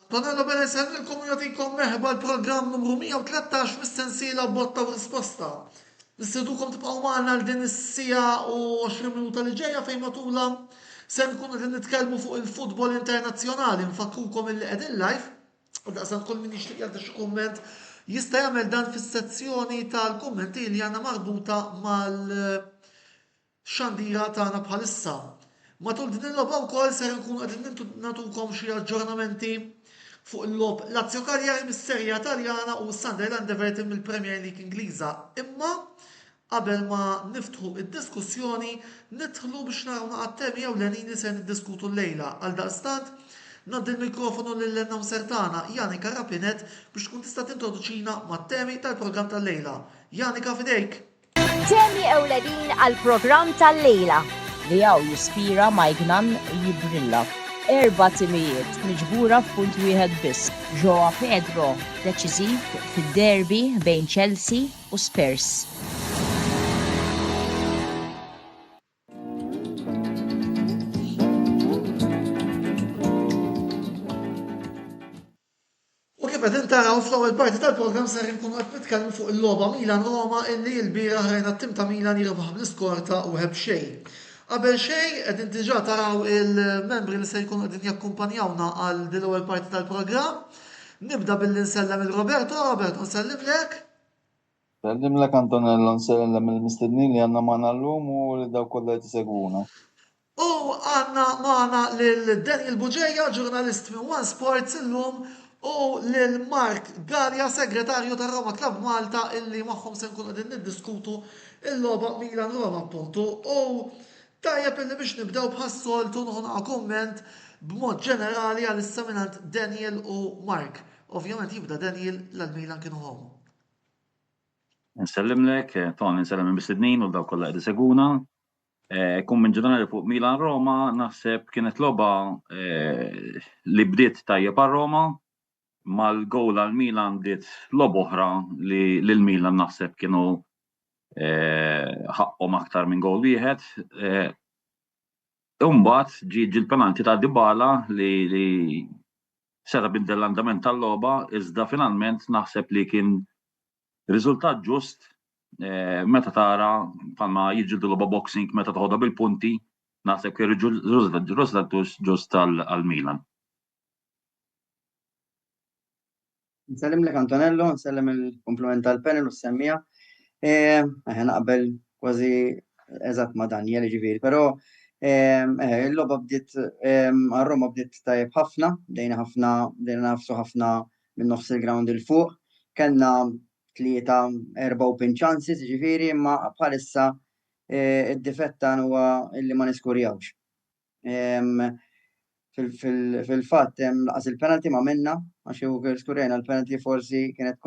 Tonello Benesen il-komunjatikom meħba l-programm numru 113 mis-sensiela botta u risposta. Nissidukom tibqaw maħna l-din is-sija u 20 minuta li ġeja fejn matula se nkunu qegħdin nitkellmu fuq il-futbol internazzjonali, nfakrukom il qegħdin live, u daqsan kull min jixtieq jagħti xi kumment jista' jagħmel dan fis-sezzjoni tal-kummenti li għandna marbuta xandira tagħna bħalissa. Matul din il-logħba wkoll se nkunu qegħdin nagħtukom xi aġġornamenti fuq il-lob Lazio Cagliari mis-Serja Taljana u Sunderland Everton mill-Premier League Ingliża. Imma qabel ma niftħu id-diskussjoni nidħlu biex naraw naqat-temi ewlenin li se niddiskutu llejla. Għal daqstant naddi l-mikrofonu lill-announcer tagħna Janika Rapinet biex tkun tista' tintroduċina mat-temi tal-programm tal-lejla. Janika fidejk. Temi ewlenin għall-programm tal-lejla. Li għaw jispira Majgnan jibrilla. 4 timijiet miġbura f'punt wieħed biss. Joao Pedro deċiżiv fid-derby bejn Chelsea u Spurs. U kif qed intaraw fl-ewwel parti tal-programm ser inkunu qed nitkellmu fuq il-logħba Milan-Roma illi l-bieraħ rajna t-tim ta' Milan jirbaħ bl-iskorta u ħeb xejn. Qabel xejn qegħdin diġà taraw il-membri li se jkunu qegħdin jakkumpanjawna għal din l-ewwel parti tal-programm. Nibda billi nsellem il-Roberto. Roberto, nsellimlek. Sellimlek Antonello, nsellem il-mistednin li għandna magħna llum u li daw kollha qed isegwuna. U għandna magħna lil Daniel Buġeja, ġurnalist minn One Sports illum, u lil Mark Garja, segretarju tar Roma Club Malta, illi magħhom se nkunu qegħdin niddiskutu il-logħba Milan-Roma appuntu. U tajjeb illi biex nibdew bħas-soltu noħna komment b'mod ġenerali għal-issa minant Daniel u Mark. Ovvjament jibda Daniel l-Milan kienu hom. Nsellimlek, Tony, nsellem il-mistednin u daw kollha qed isegwuna. Kun minn ġenerali fuq Milan-Roma naħseb kienet logħba li bdiet tajjeb għar-Roma mal-gowl għal-Milan bdiet logħba oħra li l-Milan naħseb kienu ħaqqhom aktar minn gowl wieħed. Imbagħad ġie l-penalti ta' Dybala li seta biddel l-andament tal-logħba, iżda finalment naħseb li kien riżultat ġust meta tara bħalma jiġġieldu logħba boxing meta toħodha bil-punti, naħseb kien riżultat ġust għall-Milan. Nsellimlek Antonello, nsellem il-komplement tal-panel u s-semmija. Naqbel kważi eżatt ma' Daniel ġifieri, però il-logħba bdiet għar-Roma bdiet tajjeb ħafna, bdejna nafsu ħafna minn nofs il-ground il fuq. Kellna 3-4 open chances ġifieri, imma bħalissa id-difett tagħna huwa illi ma niskurjawx. Fil-fatt laqas il-penalty ma minna għax skurjajna l-penalty forsi kienet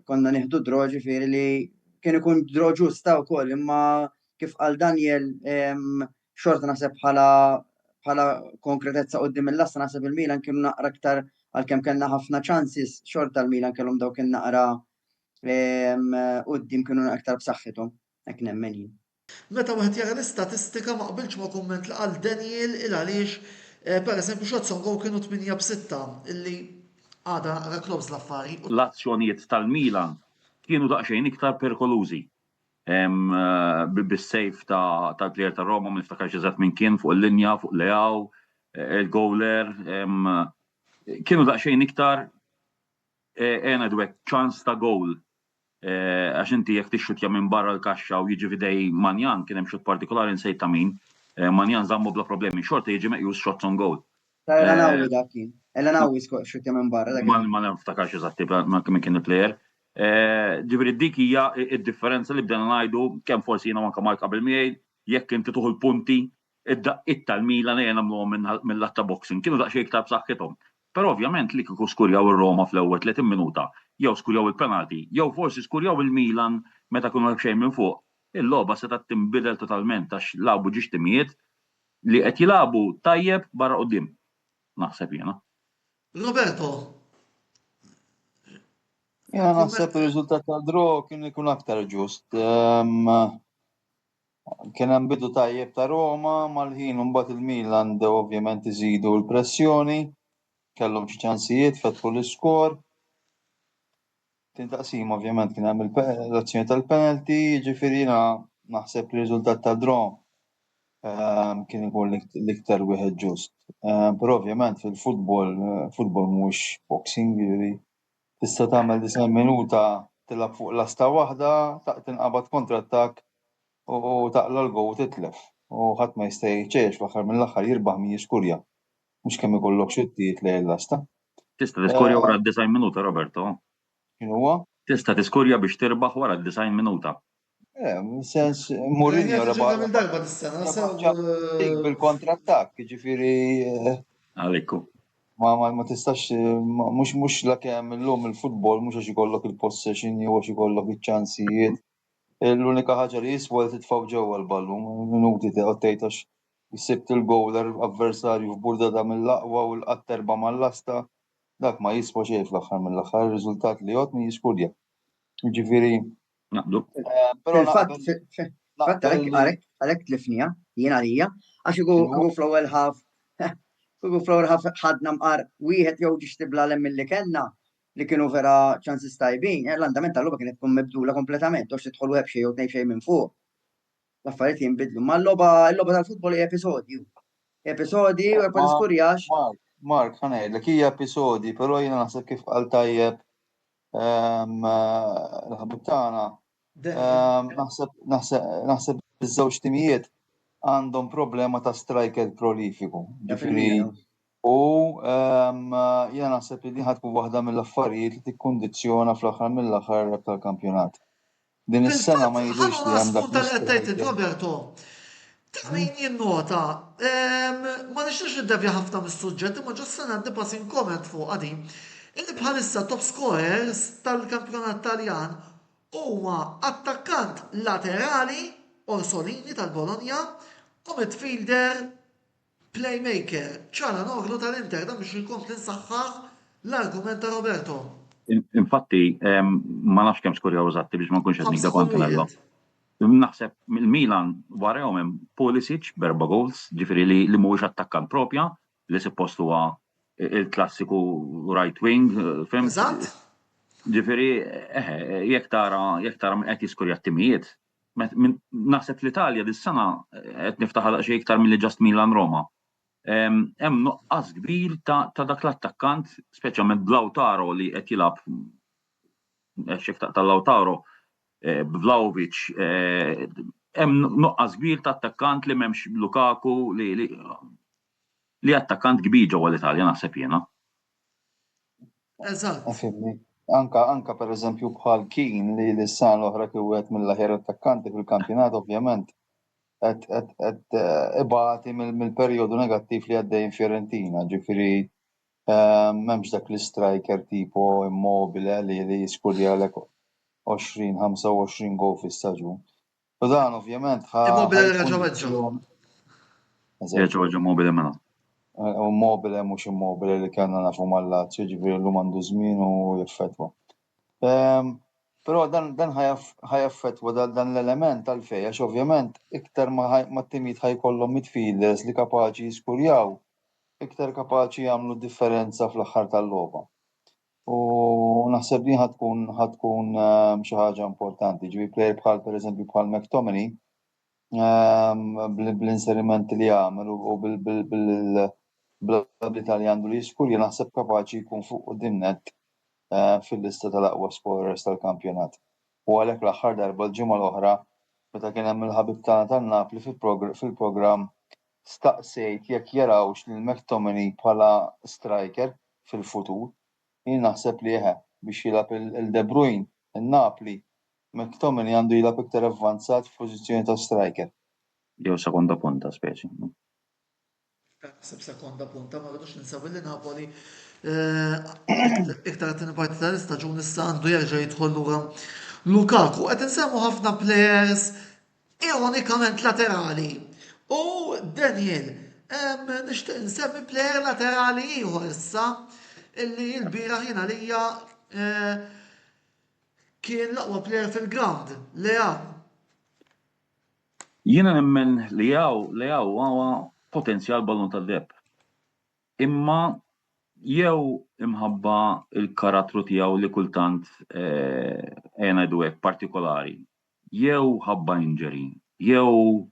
konna nieħdu draw ġifieri li kien ikun draw ġusta wkoll, imma kif qal Daniel xorta naħseb bħala konkretezza qudiem il-lasta naħseb il-Milan kienu naqra aktar għalkemm kellna ħafna chances xorta l-Milan kellhom daw kien naqra qudiem kienu aktar b'saħħithom hekk nemmen jien. Meta wieħed jara l-istatistika ma qbilx ma' kumment li qal Daniel il għaliex pereżempju shots on goal kienu 8-6 illi għada naqra klobs l-affari. L-azzjonijiet tal-Milan kienu daqsxejn iktar perikolużi. Bis-sejf tal-plejer ta' Roma ma niftakarx eżatt min kien fuq il-linja, fuq Leao, il-goaler, kienu daqsxejn iktar ngħidu ċans ta' goal. Għax inti jekk tixxutja minn barra l-kaxxa u jiġi fidej Manjan, kien hemm xut partikolari nsejt ta' min, Manjan żammu bla problemi, xorta jiġi meqjus shots on goal. Elanawi dak kien. Elanawi xutja minn barra. Ma niftakarx eżatti minn kien il-plejer. Ġifieri dik hija d-differenza li bdejna ngħidu kemm forsi jiena anke Mark qabel miegħi jekk inti tuħu l-punti id-daqqiet tal-Milan ejja nagħmluhom mill-latta boxing kienu daqsxejn iktar b'saħħithom. Però ovvjament li kieku skurjaw ir-Roma fl-ewwel 30 minuta, jew skurjaw il-penalti, jew forsi skurjaw il-Milan meta kienu xejn minn fuq, il-logħba seta' tinbidel totalment għax lagħbu ġiex timijiet li qed jilagħbu tajjeb barra quddiem. Naħseb jiena. Roberto. Naħseb ir-riżultat tal-draw kien ikun aktar ġust. kien hemm bidu tajjeb ta' Roma mal-ħin mbagħad il-Milan dew ovvjament iżidu l-pressjoni, kellhom xi ċansijiet fetħu l-iskor. Tintaqsim ovvjament kien hemm l-azzjoni tal-penalty, jiġifieri jiena naħseb li riżultat ta' draw kien ikun l-iktar wieħed ġust. Però ovvjament fil-futbol, futbol mhux boxing, jiġifieri tista' tagħmel 90 minuta tilab fuq l-asta waħda, tinqabad kontra-attakk u taqla l-gow u titlef. U ħadd ma jista' jgħid fl-aħħar mill-aħħar jirbaħ min jiskurja. Mhux kemm ikollok xittijiet lejn l-asta. Tista' tiskorja wara d-90 minuta, Roberto. Kien huwa? Tista' tiskorja biex tirbaħ wara d-90 minuta. Sens Mourinho Ġibna darba dis-sena. bil-kontrattak, jiġifieri Għalikku. ma tistax mhux lakemm illum il-futbol mhux għax ikollok il-possession jew għax ikollok iċ-ċansijiet. L-unika ħaġa li jiswa li titfgħu ġewwa l-ballum, minuti tgħid għax jsibt il-gowler avversarju f'burdata mill-aqwa u l-qatt erba' mal-asta, dak ma jiswa xejn fl-aħħar mill-aħħar, ir-riżultat li jgħod min jiskurja. Jiġifieri Naqblu. però Fatt għalhekk tlifnija jien għalija għax iku fl-ewwel ħaf ħadna mqar wieħed jew ġiex tibla lem milli kellna li kienu vera ċansis tajbin, l-andament tal-logħba kienet tkun mibdula kompletament, għax tidħol web xejn jew tnejn xejn minn fuq. L-affarijiet jinbidlu, ma l-logħba tal-futbol hija episodji. Episodji u ma tiskurjax. Mark, ħanejdlek hija episodji, però jiena naħseb kif qal tajjeb l-ħabib tagħna. Naħseb iż-żewġ timijiet għandhom problema ta' striker prolifiku. U jiena naħseb li din ħadd tkun waħda mill-affarijiet li tikkundizzjona fl-aħħar mill-aħħar tal-kampjonat. Din is-sena ma jidhirx li hemm dak tal-qed Roberto. Min jinnota, ma nixtiex niddevja ħafna mis-suġġett, imma ġosta ngħaddi passing comment fuq għadi. Illi bħalissa top scorers tal-kampjonat Taljan huma attakkant laterali Orsolini tal-Bologna u midfielder playmaker Çalhanoğlu tal-Inter, dan biex inkompli nsaħħaħ l-argument ta' Roberto. Infatti, ma nafx kemm skorjaw eżatti biex ma nkunx qed nikda Antonello. Naħseb il-Milan warahom hemm Pulisic b'4 goals, ġifieri li mhuwiex attakkant propja, li suppost huwa il-klassiku right wing, fim? Eżatt. Ġifieri jekk tara min qed jiskorja t-timijiet, naħseb l-Italja dis-sena qed niftaħ xejn iktar milli ġast Milan Roma. Hemm nuqqas kbir ta' dak l-attakkant, speċjalment Lautaro li qed jilgħab xi tal-Lautaro Vlahovic, hemm nuqqas kbir ta' attakkant li m'hemmx Lukaku li attakkant kbir ġewwa l-Italja naħseb jiena. Eżatt. Anka pereżempju bħal Keane li l-sena l-oħra kien wieħed mill-aħjar attakkanti fil-kampjonat ovvjament qed ibati mill-perjodu negattiv li għaddej Fiorentina, ġifieri m'hemmx dak l-striker tipo Immobile li jiskurjalek 20-25 gol fis-staġun. U dan ovvjament Immobile reġgħu weġġu. Reġgħu Immobile mela. Immobile mhux Immobile li kellna nafu mal-Lazio, ġifieri llum għandu żmien u jaffettwa. Però dan ħajaffettwa dan l-element għalfejn għax ovvjament iktar ma t-timijiet ħajkollhom midfielders li kapaċi jiskurjaw, iktar kapaċi jagħmlu differenza fl-aħħar tal-logħba. U naħseb din ħatkun xi ħaġa importanti, ġifieri plejer bħal pereżempju bħal McTominay bl-inserimenti li jagħmel u bil-abilità li għandu li jiskurja naħseb kapaċi jkun fuq quddiem nett fil-lista tal-aqwa scorers tal-kampjonat. U għalhekk l-aħħar darba l-ġimgħa l-oħra meta kien hemm il-ħabib tagħna tan-Napli fil-programm staqsejt jekk jarawx lil McTominay bħala striker fil-futur, jien naħseb li biex jilgħab il-De Bruyne, in-Napli, McTominay għandu jilgħab iktar avvanzat f'pożizzjoni ta' striker. Jew sekonda punta speċi. Naħseb sekonda punta, ma rridux ninsaw li Napoli iktar qed parti tal-istaġun issa għandu jerġa' jidħol lura Lukaku. Qed insemmu ħafna players ironikament laterali. U Daniel, nixtieq insemmi plejer laterali ieħor issa illi l-bieraħ jiena lija kien l-aqwa plejer fil-ground, Leao. Jiena nemmen li hawn huwa potenzjal ballun tad-deb. Imma jew imħabba il-karattru tiegħu li kultant ngħidu hekk partikolari, jew ħabba injury, jew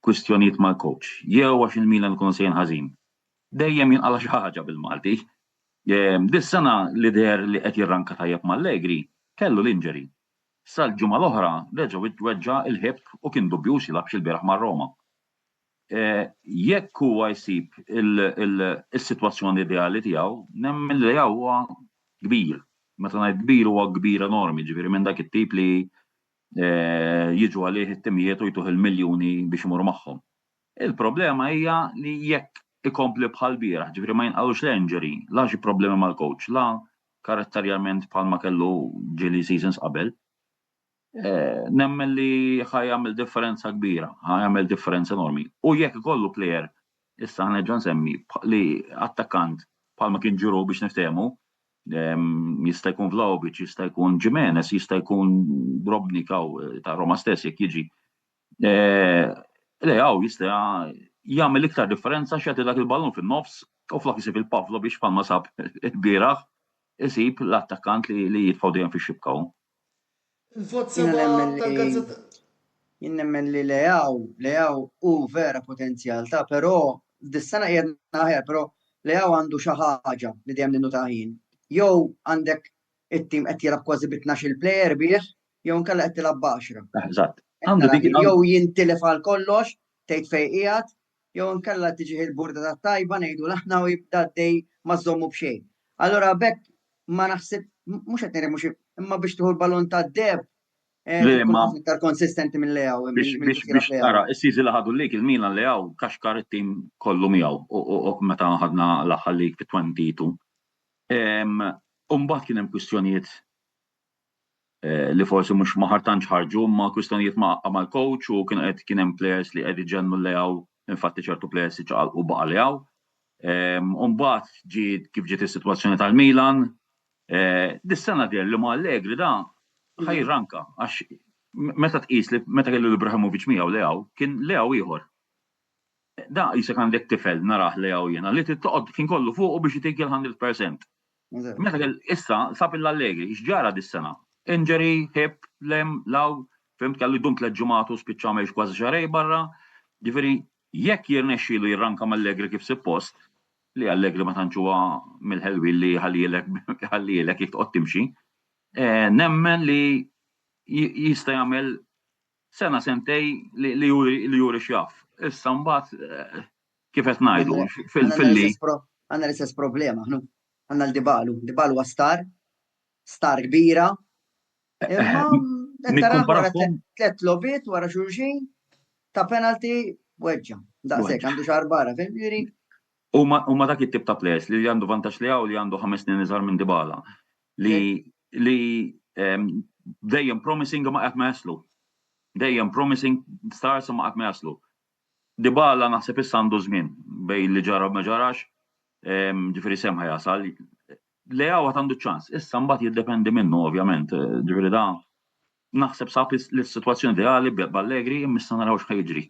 kwistjonijiet mal-coach, jew għax il-Milan ikun sejn ħażin. Dejjem jinqala xi ħaġa bil-Malti. Dis-sena li der li qed jirranka tajjeb mal-Allegri kellu l-injury. Sal-ġimgħa l-oħra reġa' weġġa' il-ħieb u kien dubjus jilgħabx il-bieraħ mar-Roma. Jekk huwa jsib is-sitwazzjoni ideali tiegħu, nemmen li huwa kbir. Meta ngħid kbir huwa kbir enormi, ġifieri minn dak it-tip li jiġu għalih it-timijiet u jtuħ il-miljuni biex imur magħhom. Il-problema hija li jekk ikompli bħal bieraħ, ġifieri ma jinqalux l-injury, la xi problemi mal-coach, la karatterjalment bħalma kellu ġieli seasons qabel. Nemmen li ħajjagħmel differenza kbira, ħajjagħmel differenza enormi. U jekk ikollu plejer, issa ħanerġa' nsemmi li attakkant bħalma kien ġuru biex niftehmu, jista' jkun Vlahovic, jista' jkun Jimenez, jista' jkun Drobnik ta' Roma stess jekk jiġi. Jista' jagħmel iktar differenza x'jagħti dak il-ballun fin-nofs u flok isib il-Pavlovic bħalma sab il-bieraħ isib l-attakkant li jitfgħu dejjem fix-xibkaw. Il-vot seba tal-gazzetta. Jien nemmen li Leao hu vera potenzjal ta' però dis-sena qiegħed naħjar, però Leao għandu xi ħaġa li dejjem ninnu ħin. Jew għandek it-tim qed jilgħab kważi b'12 plejer bih, jew inkella qed tilgħab b'10. Eżatt. Jew jintilef għal kollox, tgħid fejn qiegħed, jew inkella tiġi il-burda tat-tajba ngħidu aħna u jibda dej ma żommu b'xejn. Allura bekk ma naħseb mhux qed niremmu imma biex tieħu l-ballun tad-deb iktar konsistenti minn Leao. Biex tara, is-siżi li ħadu lik il-Milan Leao kaxkar it-tim kollu miegħu u meta ħadna l-aħħar lik fit-22. Mbagħad kien hemm kwistjonijiet li forsi mhux ma ħartantx ħarġu, ma kwistjonijiet mal-coach u kien hemm players li qed iġennu Leao, infatti ċertu players iċaqalqu baqa' Leao. Mbagħad kif ġiet is-sitwazzjoni tal-Milan, dis-sena dejjem li ma' Allegri da ħajranka għax meta tqis li meta kellu Ibrahimovic miegħu Leao kien Leao ieħor. Da jisek għandek tifel narah Leao jiena li tittoqgħod kien kollu fuq biex itik il-100%. Meta issa sab l-Allegri x'ġara dis-sena. Injury, hip, lem, law, fimt kellu jdum tliet ġimgħat u spiċċa m'hemmx kważi xarej barra. Ġifieri jekk jirnexxielu jirranka mal-Allegri kif suppost, li Allegri ma tantx huwa mill-ħelwi li ħallilek jekk toqgħod timxi, nemmen li jista' jagħmel sena sentej li juri x'jaf. Issa mbagħad kif qed ngħidu fil-li. Għandna l-istess problema, għandna l-Dibalu huwa star kbira. Imma wara tliet lobiet wara xulxin ta' penalty weġġa. Daqshekk għandu xahar barra fil-juri. Huma dak it-tip ta' players li għandu vantaġġ li li għandu 5 snin iżgħar minn Dybala li dejjem promising ma qatt ma jaslu. Dejjem promising stars ma qatt ma jaslu. Dybala naħseb issa għandu żmien bejn li ġara ma ġarax, ġifieri semħa jasal. Leao għandu ċans, issa mbagħad jiddependi minnu ovvjament, ġifieri da naħseb sab l-sitwazzjoni ideali b'Allegri imma naraw x'ħajġri.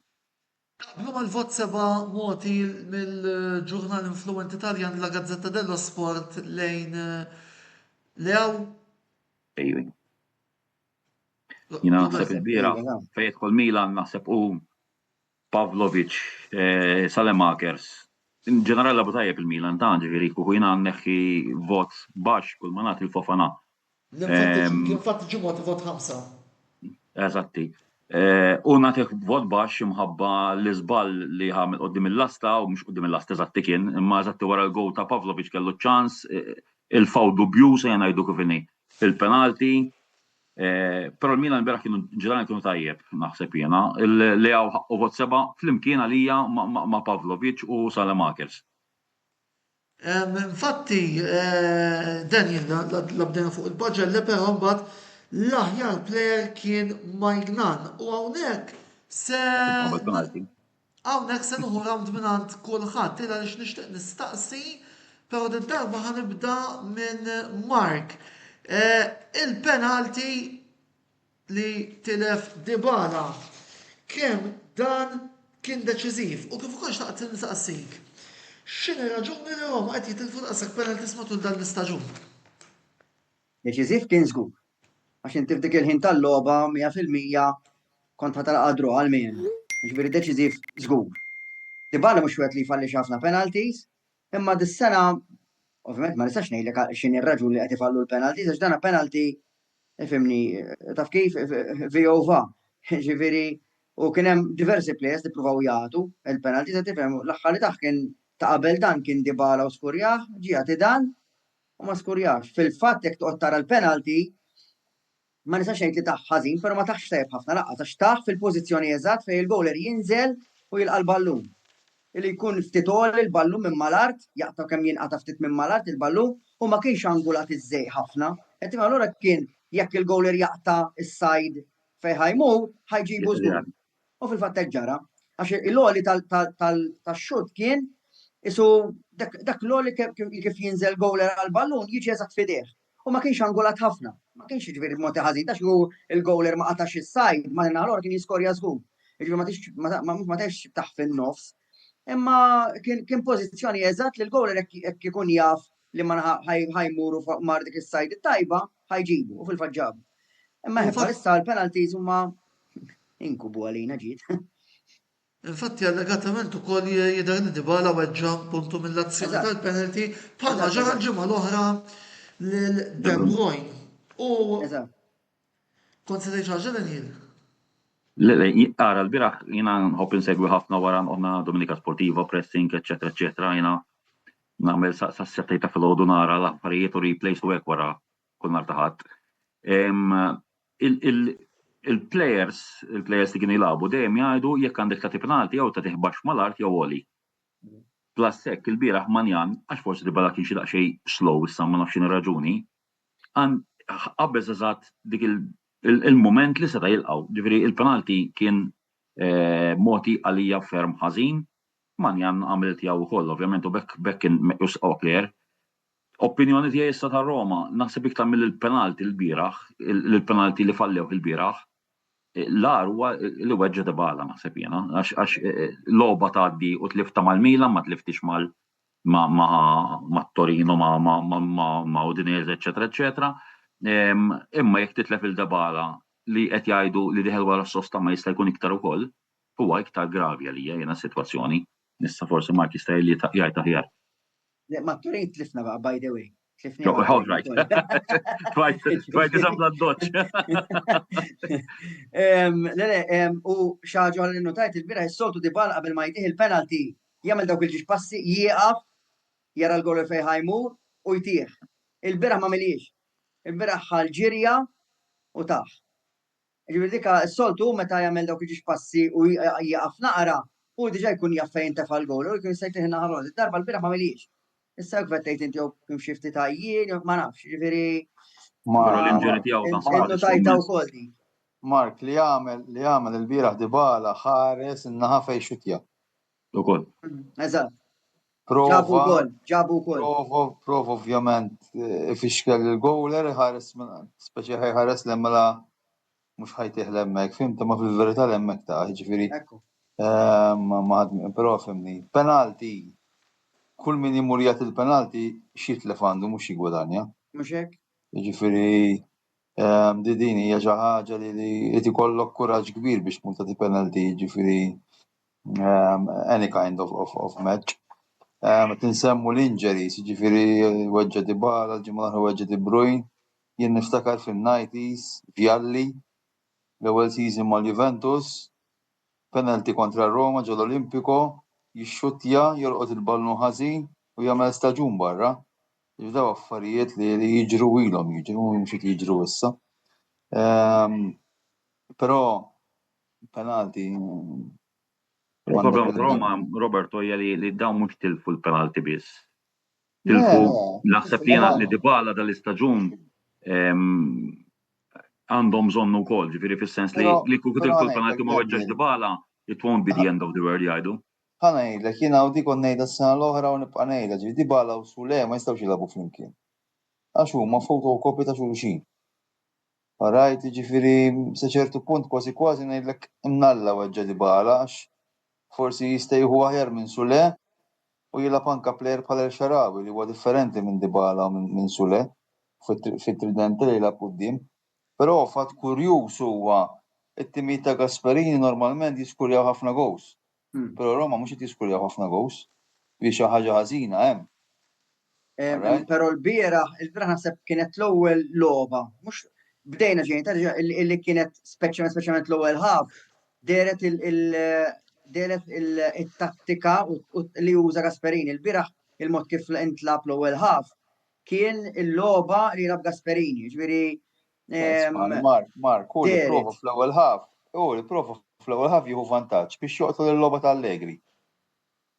Blum għal-vot seba moti mill-ġurnal influent Italjan la Gazzetta dello Sport lejn Leao. Ejwi. Jina naħseb il-bira fejn jidħol Milan naħseb u Pavlovic, Salemakers. In ġenerali Abu Tajjeb il-Milan ta' ġifieri kieku jiena neħħi vot baxx kull ma nagħti l-Fofana. Kien fatt ġimgħa vot 5. Eżatti. U nagħtik vot baxx imħabba l-iżball li ħamel qudiem il-lasta u mhux qudiem il-lasta eżatti kien, imma eżatti wara l-gowl ta' Pavlovic kellu ċans, il-faw dubju se ngħidu kif inhi il-penalti. Però l-Milan l-beraħ kienu tajjeb naħseb jiena. Leao u vot 7 flimkien għalija ma' Pavlovic u Salemakers. Infatti, Daniel, l-abdena fuq il-budget, però mbagħad l-aħjar plejer kien Maignan u hawnhekk se nuħu round minant kulħadd illa għaliex nixtieq nistaqsi, però d-darba ħanibda minn Mark. Il-penalti li tilef Dybala kemm Dan kien deċiżiv u kif ukoll xtaqt nistaqsik. X'inhi raġuni li Roma qed jitilfu daqshekk penalties matul dan l-istaġun? Deċiżiv kien żgur. Għax inti f'dik il-ħin tal-logħba 100% kont ħatalqa' draw għal-min. Ġifieri deċiżiv żgur. Dybala mhux wieħed li jfallix ħafna penalties, imma dis-sena ovvjament ma nistax ngħidlek x'inhi r-raġun li qed ifallu l-penalties għax dan penalty ifhimni taf kif VOVA. Ġifieri u kien hemm diversi players li ppruvaw jagħtu il-penalties qed tifhem l-aħħar li taħ kien ta' qabel dan kien Dybala u skurjah, ġiegħati dan u ma skurjax. Fil-fatt jekk toqgħod tara l-penalty ma nistax ngħid li taħ ħażin, però ma taħx tajb ħafna laqgħa tax taħ fil-pożizzjoni eżatt fejn il-bowler jinżel u jilqa' l-ballun. Illi jkun ftit il-ballun minn mal-art, jaqta' kemm jinqata' ftit minn mal-art il-ballun u ma kienx angulat iż-żej ħafna. Qed tifhem allura kien jekk il-bowler jaqta' is-side fejn ħajmur ħajġibu żgur. U fil-fatt hekk ġara, għax il-loli tax-xut kien isu dak l-oli kif jinżel bowler għal-ballun jiġi eżatt fideh. U ma kienx angulat ħafna, ma kienx ġifieri b'mod ħażin, tax il-bowler ma qatax is-side, ma allura kien jiskorja żgur. Ġifieri ma tgħix taħ fin-nofs. Imma kien pożizzjoni eżatt li l-bowler hekk ikun jaf li ma ħajmuru mar dik is-side tajba ħajġibu u fil-fatt ġabu. Imma issa l-penalties huma inkubu għalina ġiet. Infatti allegatament ukoll jidher li Dybala weġġa puntu mill-azzjoni tal-penalty bħalma ġara l-ġimgħa l-oħra lil De Bruyne. U kont se tgħid ħaġa Daniel? Ara l-biraħ jina nħobb insegwi ħafna wara għonna Dominika Sportiva, pressing, eccetera, eccetera, jina nagħmel s-settajta fil-ħodu nara l-affarijiet u replays u hekk wara kull nar taħat. Il-players li kienu jilagħbu dejjem jgħidu jekk għandek tagħti penalti jew ta' tiħbax mal-art jew għoli. Plus hekk il-bieraħ Manjan għax forsi Dybala kien xi daqsxejn slow issa ma nafx x'inhi raġuni. Qabbeż eżatt dik il-moment li seta' jilqgħu. Ġifieri il-penalti kien moti għalija ferm ħażin, Manjan għamel tiegħu wkoll ovvjament u bekk kien meqjus player. Opinjoni tiegħi issa ta' Roma, naħseb iktar mill-penalti l-bieraħ, il-penalti li fallew il-bieraħ, l-ar huwa li weġġa Dybala naħseb jiena, għax logħba tgħaddi u tlifta mal-Milan ma tliftix mat-Torino ma' Udinese, eċetera, eċetera. Imma jekk titlef il-Dybala li qed jgħidu li diħel wara s-sosta ma jista' jkun iktar ukoll, huwa iktar gravi għalija jiena s-sitwazzjoni. Nista' forsi Mark jista' jgħid aħjar. Ma Turin tlifna baqa, by the way. All right. Right, isabla d-doċ. U xaġu għal notajt il-bira jissoltu Dybala qabel ma jtih il-penalty jagħmel dawk il-ġiex passi jieqaf jara l-gol fejn ħajmur u jtih. Il-bira ma milix. Il-bira ħal-ġirja u taħ. Ġifieri dik s-soltu meta jagħmel dawk il-ġiex passi u jieqaf naqra u diġà jkun jaf fejn tefa' l-gol u jkun jista' jtih naħar id-darba l-bira ma milix. Issa għvettejt inti kim xifti ta' jien, ma nafx, ġifiri. L-inġuri tiegħu Mark, li għamel il-bieraħ Dybala ħares in-naħa fejn xutja. Ukoll. Eżatt. Ġabu wkoll. Prova ovvjament ifixkel il-gowler ħares speċi ħares l-emmela mhux ħajtih l-hemmhekk, fimta ma fil-verità l-hemmhekk ta' ġifieri. Però fimni. Penalti. Kull min imur jagħti il-penalti xitlef għandu mhux jigwadanja. Mhux hekk? Jiġifieri din hija xi ħaġa li qed ikollok kuraġġ kbir biex tkun tagħti penalti, jiġifieri any kind of match. Tinsemmu l-injuries, jiġifieri weġġa Dybala, ġimgħa l-oħra weġġa De Bruyne. Jien niftakar fin-90s Vialli l-ewwel season mal-Juventus, penalti kontra Roma ġol Olimpico. Jixxuttja, jorqod il-ballun ħażin u jagħmel staġun barra. Daw affarijiet li jiġru ilhom jiġru issa. Però penalti. Il-problem Roma, Roberto, hija li dawn mhux tilfu l-penalti biss. Tilfu naħseb jiena li Dybala dal-istaġun għandhom bżonn ukoll, ġifieri fis-sens li kieku tilfu l-penalti ma weġġax Dybala, it won't be the end of the world jgħidu. Ħanajdlek, jiena u dik ngħidha s-sena l-oħra u nibqa' ngħidha ġifieri Dybala u Sule ma jistgħux jilagħbu flimkien. Għax huma fotokopji ta' xulxin. Alright, ġifiri, sa ċertu punt kważi kważi ngħidlek imnalla weġġa Dybala għax forsi jista' jieħu aħjar minn Sule u jilgħab anke plejer bħal El Shaarawy li huwa differenti minn Dybala u minn Sule fit-trident li jilgħab quddiem. Però fatt kurjuż huwa it-timijiet ta' Gasperini normalment jiskurjaw ħafna gows. Però Roma mhux qed jiskurjaw ħafna gows. Li xi ħaġa ħażina hemm. Alright. Però l-bieraħ naħseb kienet l-ewwel logħba, mhux bdejna ġejn tarġa' illi kienet speċjalment l-ewwel half deret il-tattika li uża Gasperini. Il-bieraħ il-mod kif intlab l-ewwel half kien il-logħba li jilgħab Gasperini. Ġifieri Mark, hu li prova fl-ewwel half jieħu vantaġġ biex joqtol il-logħba ta' Allegri.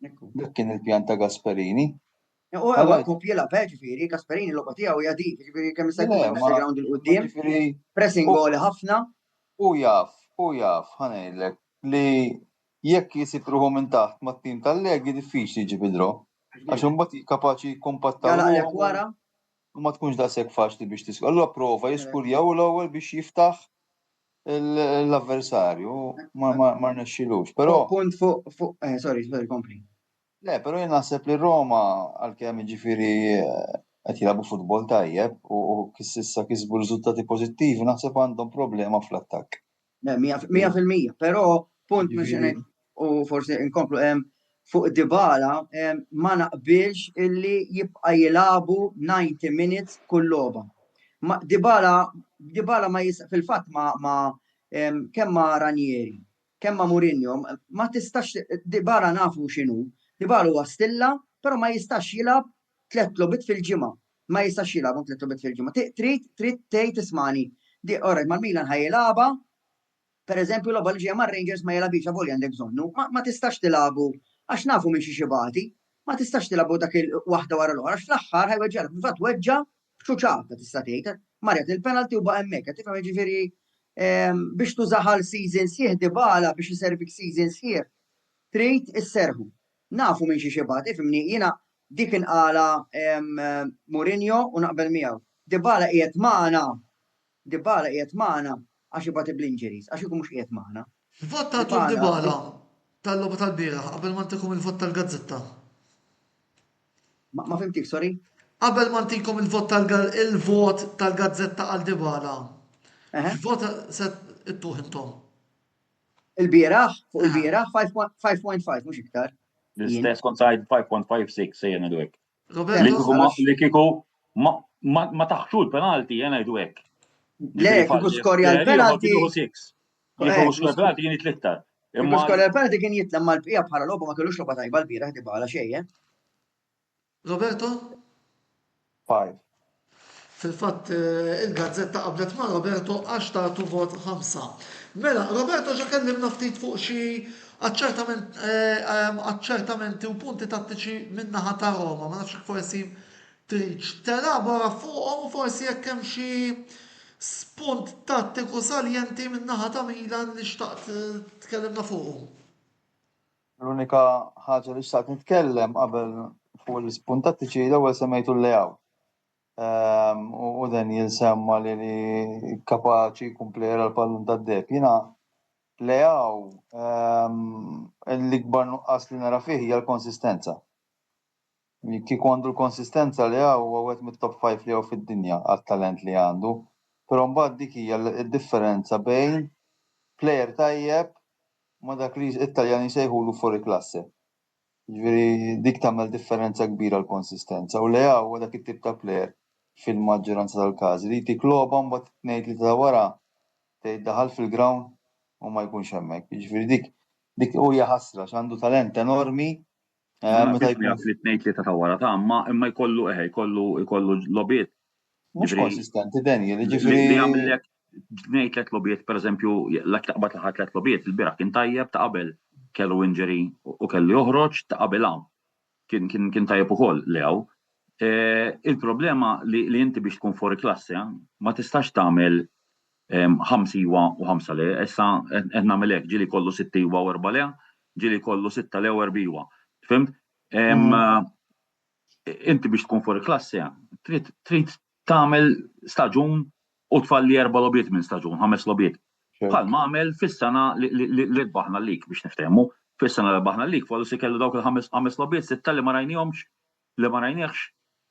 Dak kien il-pjan ta' Gasperini. U kopja la ġifieri, Gasperini l-logħba tiegħu hija dik, ġifieri kemm jista' jkun background il-quddiem, pressing goli ħafna. U jaf, ħanejlek li jekk jisib ruħu minn taħt mat-tim tal-Allegri diffiċli jġib id-draw. Għax imbagħad kapaċi jkompattaw. Jalaqlek wara. U ma tkunx daqshekk faċli biex tiskur. Allura prova jiskurjaw l-ewwel biex jiftaħ l-avversarju ma rnexxilux. Però punt fuq sorry, kompli. Le, però jien naħseb li Roma għalkemm jiġifieri qed jilagħbu futbol tajjeb u issa kisbu riżultati pożittivi, naħseb għandhom problema fl-attakk. Le, 100%, però punt mhux u forsi inkomplu fuq Dybala ma naqbilx illi jibqa' jilagħbu 90 minutes kull logħba. Dybala ma fil-fatt ma kemm ma Ranieri, kemm ma Mourinho, ma tistax Dybala nafu x'inhu. Dybala huwa stilla, però ma jistax jilgħab 3 logħbiet fil-ġimgħa. Ma jistax jilgħab 3 logħbiet fil-ġimgħa. Trid tgħid ismani. Alright, mal-Milan ħajjilagħba, pereżempju logħba li ġejja mar-Rangers ma jilagħbix avolja għandek bżonnu. Ma tistax tilagħbu għax nafu minn xi xibati, ma tistax tilagħbu dak il-waħda wara l-oħra, għax fl-aħħar ħajweġġalek fil-fatt weġġa b'xuċata tista' tgħid. Marjat il-penalty u baqa' hemmhekk, qed tifhem jiġifieri biex tużaħal season sieħ Dybala biex iservik season sieħ trid isserħu. Nafu minn xi xibati, fimni jiena dik inqala Mourinho u naqbel miegħu. Dybala qiegħed magħna għax ibati bl-injuries, għax ikun mhux qiegħed magħna. Vot ta' Dybala tal-logħba tal-bieraħ qabel ma ntikom il-vot tal-Gazzetta. Ma fimtik, sorry? Qabel ma ntikom il-vot tal-Gazzetta għal Dybala. Vot se ittuħ intom. Il-bieraħ, fuq il-bieraħ 5.5 mhux iktar. L-istess kont sajt 5.56 se jena jdu hekk. Li kieku ma taħxu l-penalti jena jdu hekk. Le, kieku skorja l-penalti. Kieku skorja l-penalti jien jitlitta. Kieku skorja l-penalti kien jitla mal-bqija bħala logħba ma kellux logħba tajba l-bieraħ Dybala xejn. Roberto? 5. Fil-fatt il-Gazzetta qablet ma' Roberto għax tagħtu vot 5. Mela, Roberto ġa kellimna ftit fuq xi aċċertamenti u punti tattiċi min-naħa ta' Roma, ma nafx forsi trid telabora fuqhom u forsi jekk hemm xi spunt tattiku saljenti min-naħa ta' Milan li xtaqt tkellimna fuqhom. L-unika ħaġa li xtaqt nitkellem qabel fuq l-spunt tattiċi l-ewwel semmejtu l-lejaw. U dan jinsemma li kapaċi kumplera l-pallun tad-deb. Jiena lejaw l-ikbar nuqqas li nara fih hija l-konsistenza. Kieku għandu l-konsistenza lejaw huwa wieħed mit-top 5 li hawn fid-dinja għat-talent li għandu. Però mbagħad dik hija l-differenza bejn plejer tajjeb ma dak li Italjani jsejħulu fuori klassi. Ġifieri dik tagħmel differenza kbira l-konsistenza. U lejaw huwa dak it-tip ta' plejer fil-maġġoranza tal-każi li jtik logħba mbagħad tgħid li ta' wara tgħid daħal fil-ground u ma jkunx hemmhekk. Jiġifieri dik hija ħasra x'għandu talent enormi. Meta jkun li tgħid li ta' wara ta' imma jkollu lobiet. Mhux konsistenti Daniel, jiġifieri. Li jagħmellek tgħid tliet lobiet pereżempju l-ak taqbad laħat tliet lobiet il-bieraħ kien tajjeb ta' qabel kellu injury u kellu joħroġ ta' qabel hawn. Kien tajjeb ukoll li hawn. Il-problema li inti biex tkun fuori klassi ma tistax tagħmel 5 iwa u 5 le, issa qed nagħmel hekk ġieli kollu 6 iwa u 4 le, ġieli kollu 6 le u 4 iwa. Fimt? Inti biex tkun fuori klassi trid tagħmel staġun u tfalli 4 lobiet minn staġun, 5 lobiet. Ċert. Bħalma għamel fis-sena li tbaħna l-lik biex niftehmu. Fis-sena li tbaħna l-lik, forsi kellu dawk il-5 lobiet, 6 li ma rajnihomx, li ma rajnieħx.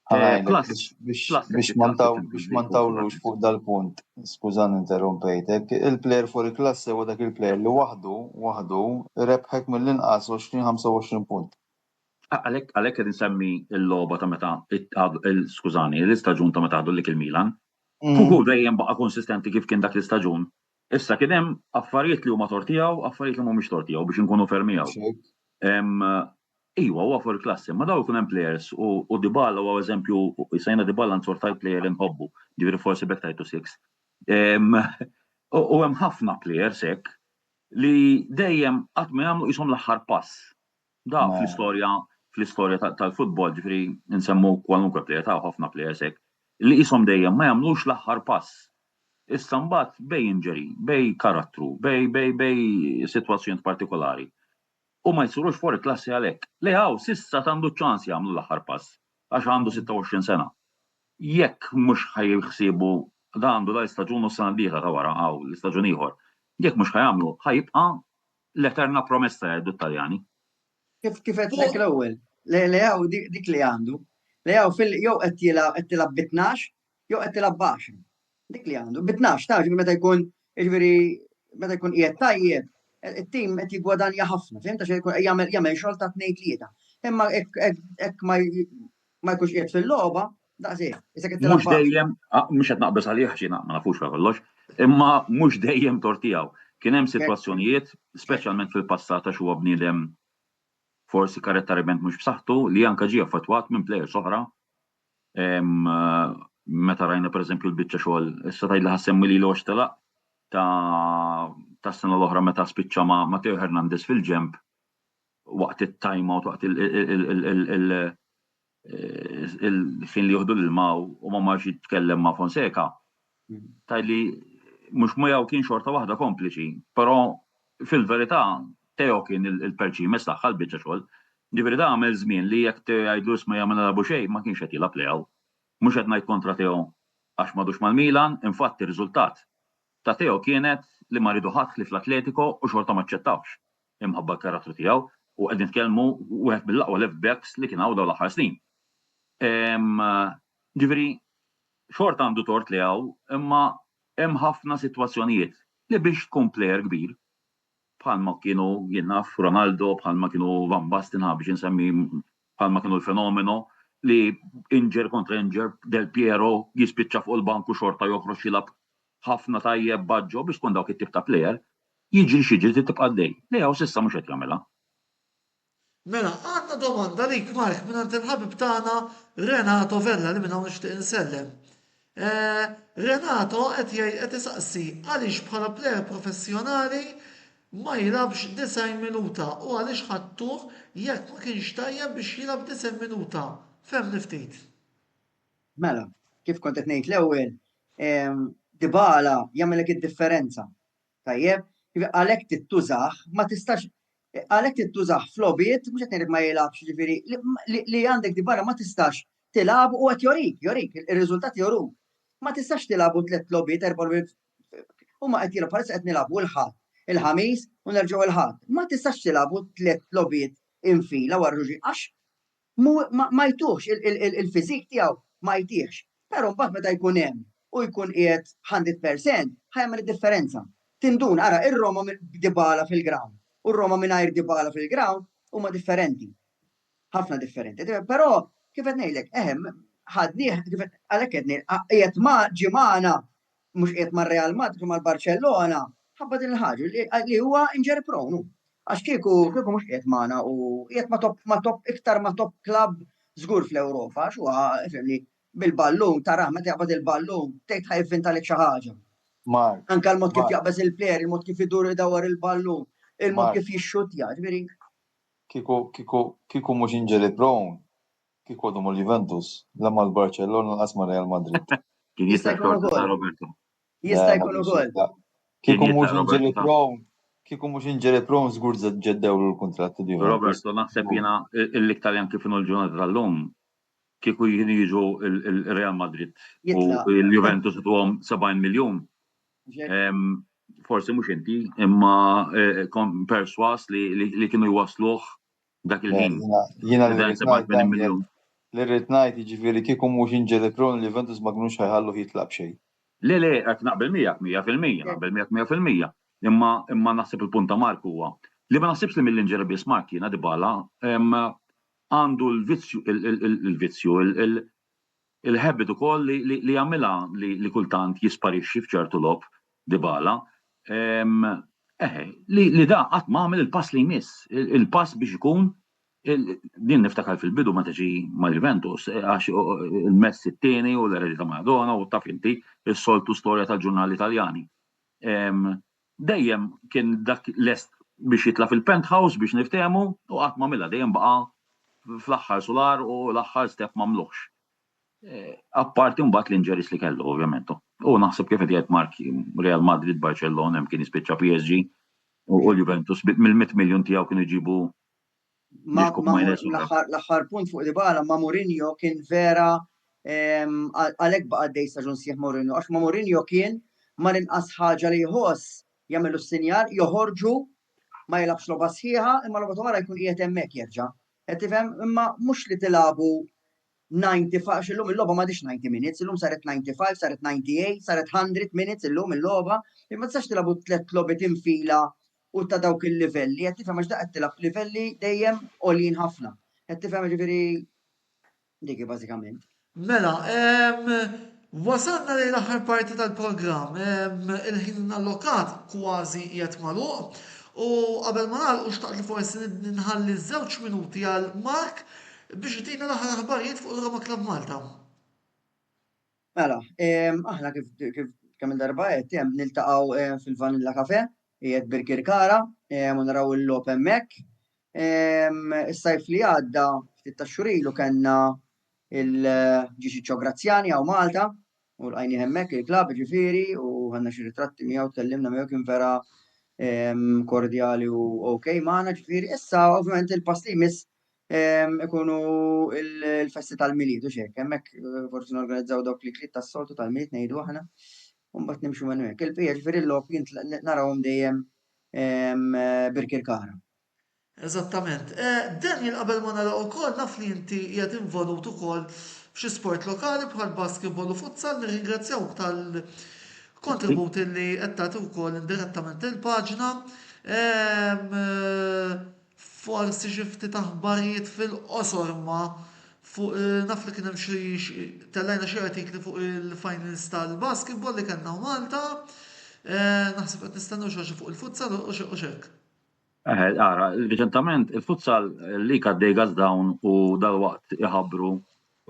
Biex ma ntawlux fuq dal-punt, skużan interrompejtek, il-plejer fuq il-klasse u dak il-plejer li waħdu rebħek mill-inqas 20-25 punt. Għalek qed insemmi l-logħba ta' meta skużani, l-istaġun ta' meta għadu lik il-Milan. Fuq dejjem baqa' konsistenti kif kien dak l-istaġun. Issa kien hemm affarijiet li huma tortijaw, affarijiet li mhumiex tortijaw biex inkunu fermijaw. Iwa, huwa fuq il-klassi, ma daw ikun hemm players u Dybala huwa eżempju, jsejna Dybala nsort tal-plejer inħobbu, ġifieri forsi bekk tajtu 6. U hemm ħafna players hekk li dejjem qatt ma jagħmlu qishom l-aħħar pass. Da fl-istorja tal-futbol, ġifieri nsemmu kwalunkwe plejer ta' ħafna players hekk li qishom dejjem ma jagħmlux l-aħħar pass. Issa mbagħad bej injury, bej karattru, bej sitwazzjonijiet partikolari. U ma jsurux fuq il-klassi għalhekk. Leħaw s'issa għandu ċans jagħmlu l-aħħar pass għax għandu 26 sena. Jekk mhux ħajħsibu da għandu da l-istaġun u s-sena d-dieħla ta' wara għaw l-istaġun ieħor. Jekk mhux ħajamlu, ħajibqa' l-eterna promessa jgħidu Taljani. Kif qed l-ewwel, leħaw dik li għandu. Leħaw jew qed tilab b'12 jew qed tilab b'10. Dik li għandu. B'12 ta' meta jkun qiegħed tajjeb. Il-tim qed jiggwadanja ħafna, fehmta jagħmel xogħol ta' 2-3. Imma hekk ma jkunx qiegħed fil-logħba, daqshekk. Mhux dejjem, mhux qed naqbes għalih xi ma nafux kollox, imma mhux dejjem tortijaw. Kien hemm sitwazzjonijiet, speċjalment fil-passat għax huwa bniedem forsi karatteriment mhux b'saħħtu li anke ġie affettwat minn plejers oħra. Meta rajna pereżempju l-biċċa xogħol, issa tgħidli ħassemmi lilu għax telaq ta' sena l-oħra meta spiċċa ma' Teo Hernandez fil-ġemp waqt it-timeout waqt il-fin li jieħdu l-maw u ma marx jitkellem ma' Fonseca. Tajli mhux miegħu kien xorta waħda kompliċi, però fil-verità Teo kien il-perċimes tagħha l-biċċa xogħol. Ġifieri da għamel żmien li jekk jgħidlu isma' jagħmel nabu xejn ma kienx qed jilgħab lejhaw. Mhux qed ngħid kontra Teo għax m'għadux mal-Milan, infatti r-riżultat ta' Teo kienet li ma ridu ħadd li fl-Atletico u xorta ma ċċettawx imħabba l-karattru tiegħu u qegħdin nitkellmu wieħed mill-aqwa left backs li kien hawn dawn l-aħħar snin. Ġifieri xorta għandu tort li hawn, imma hemm ħafna sitwazzjonijiet li biex tkun plejer kbir bħalma kienu jinnaf Ronaldo, bħalma kienu Van Basten biex insemmi bħalma kienu l-fenomeno li inġer kontra inġer Del Piero jispiċċa fuq il-banku xorta joħroġ jilab ħafna tajjeb baġġo biex tkun dawk it-tip ta' plejer, jiġri xiġri tibqa' dej. Lejaw s'issa mhux qed jagħmilha. Mela, għandna domanda lik Mark minn il-ħabib tagħna Renato Vella li minn hawn nixtieq insellem. Renato qed isaqsi għaliex bħala plejer professjonali ma jilabx 90 minuta u għaliex ħadtuh jekk ma kienx tajjeb biex jilab 90 minuta. Fem ftit. Mela, kif kont qed ngħid l-ewwel, Dybala jagħmelek id-differenza. Tajjeb, għalhekk tittużah, ma tistax għalhekk tittużah f'lobiet, mhux qed ngħid ma jilabx, ġifieri li għandek Dybala ma tistax tilab u qed jorik, ir-riżultati joruk. Ma tistax tilabu 3 lobiet, 4 lobiet. Huma qed jilgħu bħalissa qed nilagħbu l-ħadd, il-ħamis u nerġgħu il-ħadd. Ma tistax tilabu 3 lobiet infila wara ruġi għax ma jtuħx il-fiżik tiegħu ma jtieħx. Però mbagħad meta jkun hemm u jkun qiegħed 100% ħajjagħmel id-differenza. Tindun ara ir-Roma Dybala fil-ground u r-Roma mingħajr Dybala fil-ground huma differenti. Ħafna differenti. Però kif qed ngħidlek ħadnieh għalhekk qed qiegħed ma' ġimgħana mhux qiegħed mar-Real Madrid u mal-Barcellona ħabba din il-ħaġa li huwa injury prone. Għax kieku mhux qiegħed magħna u qiegħed ma' top club żgur fl-Ewropa għax huwa fehmni bil-ballun, tara, meta jaqbad il-ballun, tgħid ħajfintalek xi ħaġa. Anke l-mod kif jaqbad il-plejer, il-mod kif idur idawwar il-ballun, il-mod kif jixxutja, ġifieri. Kieku mhux injury prone, kieku għadhom l-Juventus, la mal-Barcellona lanqas ma' Real Madrid. Kien jista' jkun Roberto. Jista' jkun ukoll. Kieku mhux injury prone żgur ġeddewlu l-kuntratt di. Roberto naħseb jiena l-Italjan kif inhu l-ġurnata tal-lum kieku jiġu il-Real Madrid u Jitlaq. il-Juventus tuhom 70 miljun. Forsi mhux inti, imma perswas li kienu jwasluh dak il-ħin. Jiena li Dan rrid 87 ngħid miljun. li rrid ngħid jiġifieri kieku mhux inġeli Pro l-Juventus ma kinux ħajħallu jitlaq b'xejn. Le, qed naqbel miegħek 100%, naqbel miegħek 100%. Imma naħseb il-punt ta' Mark huwa li ma naħsibx li mill-inġera biss Mark jiena Dybala għandu l-vizzju, il-habit ukoll li jagħmilha li kultant jisparixxi f'ċertu lob Dybala. Li da qatt ma għamel il-pass li jmiss, il-pass biex ikun din niftakar fil-bidu ma tiġi mal-Juventus għax il-Messi t-tieni u l-Eredi ta' Maradona u taf inti is-soltu storja tal-ġurnali Italjani. Dejjem kien dak lest biex jitla fil-penthouse biex niftehmu u qatt ma għamilha dejjem baqa' fl-aħħar solar u l-aħħar step mamluħx. Apparti mbagħad l-inġeris li kellu ovvjament. U naħseb kif qed jgħid Mark Real Madrid, Barcellona hemm kien jispiċċa PSG u l-Juventus mill-100 miljun tiegħu kienu jġibu L-aħħar punt fuq Dybala ma' Mourinho kien vera għalhekk baqa' dej staġun sieħ Mourinho għax ma' Mourinho kien ma inqas ħaġa li jħoss jagħmlu s-sinjal joħorġu ma jilabx logħba sħiħa imma logħba wara jkun qiegħed hemmhekk jerġa'. Qed tifhem imma mhux li tilagħbu 95 illum il-logħba m'għadix 90 minutes, illum saret 95, saret 98, saret 100 minutes illum il-logħba, imma tistax tilagħbu 3 logħbiet infila u ta' dawk il-livelli, qed tifhem għax qed tilab livelli dejjem għoljin ħafna. Qed tifhem ġifieri dik bażikament. Mela, wasalna lejn l-aħħar parti tal-programm, il-ħin allokat kważi qiegħed magħluq u qabel ma nagħlqu xtaqt li forsi nħalli żewġ minuti għal Mark biex itina l-aħħar aħbarijiet fuq il-Roma Club Malta. Mela, aħna kif kemm il-darba qed hemm niltaqgħu fil-Vanilla Cafe, qiegħed Birkirkara, u naraw il-logħob hemmhekk. Is-sajf li għadda ftit ta' xhur ilu kellna il-Ġiċiċċo Grazzjani hawn Malta u lqajni hemmhekk il-klabb ġifieri u ħadna xi ritratti miegħu tkellimna miegħu kien vera kordjali u okej magħna ġifieri. Issa ovvjament il-pass li jmiss ikunu il-festi tal-miliet u xek, hemmhekk forsi norganizzaw dawk li kliet tas-soltu tal-miliet ngħidu aħna u mbagħad nimxu minn hekk. Il-bqija ġifieri l-logħob narawhom dejjem Birkirkara. Eżattament. Daniel qabel ma nara wkoll naf li inti qiegħed involut ukoll f'xi sport lokali bħal basketball u futsal, nirringrazzjawk tal-kontributi li qed tagħti wkoll indirettament il-paġna. Forsi xi ftit aħbarijiet fil-qosor ma fuq naf li kien hemm xi tellejna xi artikli fuq il-finals tal-basketball li kellna Malta. Naħseb qed nistennew xi fuq il-futsal u xek. Ara, reċentament il-futsal li għaddej gazdawn u dal-waqt iħabbru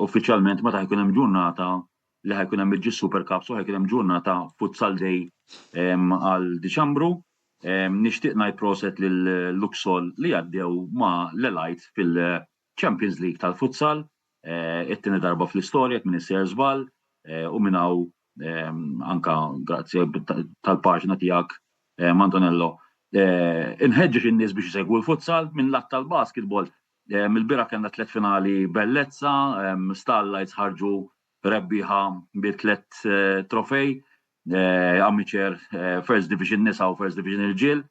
uffiċjalment meta ħajkun hemm ġurnata li ħajkun hemm il-G Super Cups u ħajkun hemm ġurnata futsal day għal Diċembru. Nixtieq ngħid proset lil Luxol li għaddew ma' l-Elite fil-Champions League tal-futsal, it-tieni darba fl-istorja minn isser żball u minn hawn anka grazzi tal-paġna tiegħek Antonello. Inħeġġeġ in-nies biex isegwu l-futsal minn lat tal-basketball. Mill-bira kellna 3 finali bellezza, Starlights ħarġu rebbieħa bi 3 trofej, amateur First Division nisa u First Division irġiel.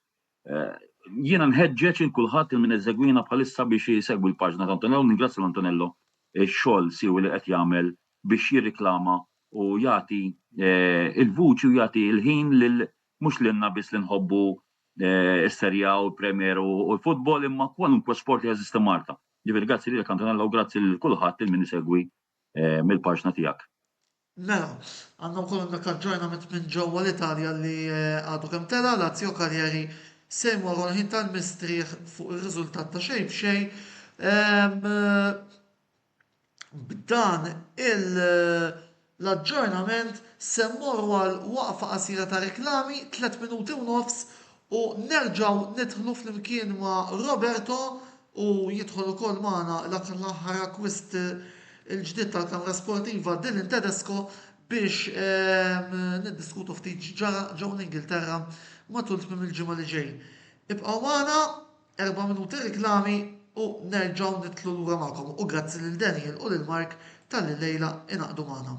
Jiena nħeġġeġ il kulħadd il min eżegwina bħalissa biex jisegwu l-paġna ta' Antonello, ningrazzja l-Antonello x-xogħol siwi li qed jagħmel biex jirriklama u jagħti il-vuċi u jagħti il-ħin lil mhux lilna biss li nħobbu is-serja u l-Premier u l-futbol imma kwalunkwe sport li jeżisti Malta. Ġifieri grazzi lilek Antonello u grazzi lil kulħadd il min isegwi mill-paġna tiegħek. Mela, għandna wkoll hemmhekk aġġornament minn ġewwa l-Italja li għadu kemm tela Lazio Cagliari se jmorru l-ħin tal-mistrieħ fuq ir-riżultat ta' xejn b'xejn. B'dan l-aġġornament se mmorru għal waqfa qasira ta' reklami 3 minuti u nofs u nerġgħu nidħlu flimkien ma' Roberto u jidħol ukoll magħna l-aħħar akwist il-ġdid tal-Kamra Sportiva Dylan Tedesco biex niddiskutu ftit ġew l-Ingilterra matul tmiem il-ġimgħa li ġej. Ibqgħu magħna 4 minuti reklami u nerġgħu nidħlu lura magħkom u grazzi lil Daniel u lil Mark tal-lejla inaqdu magħna.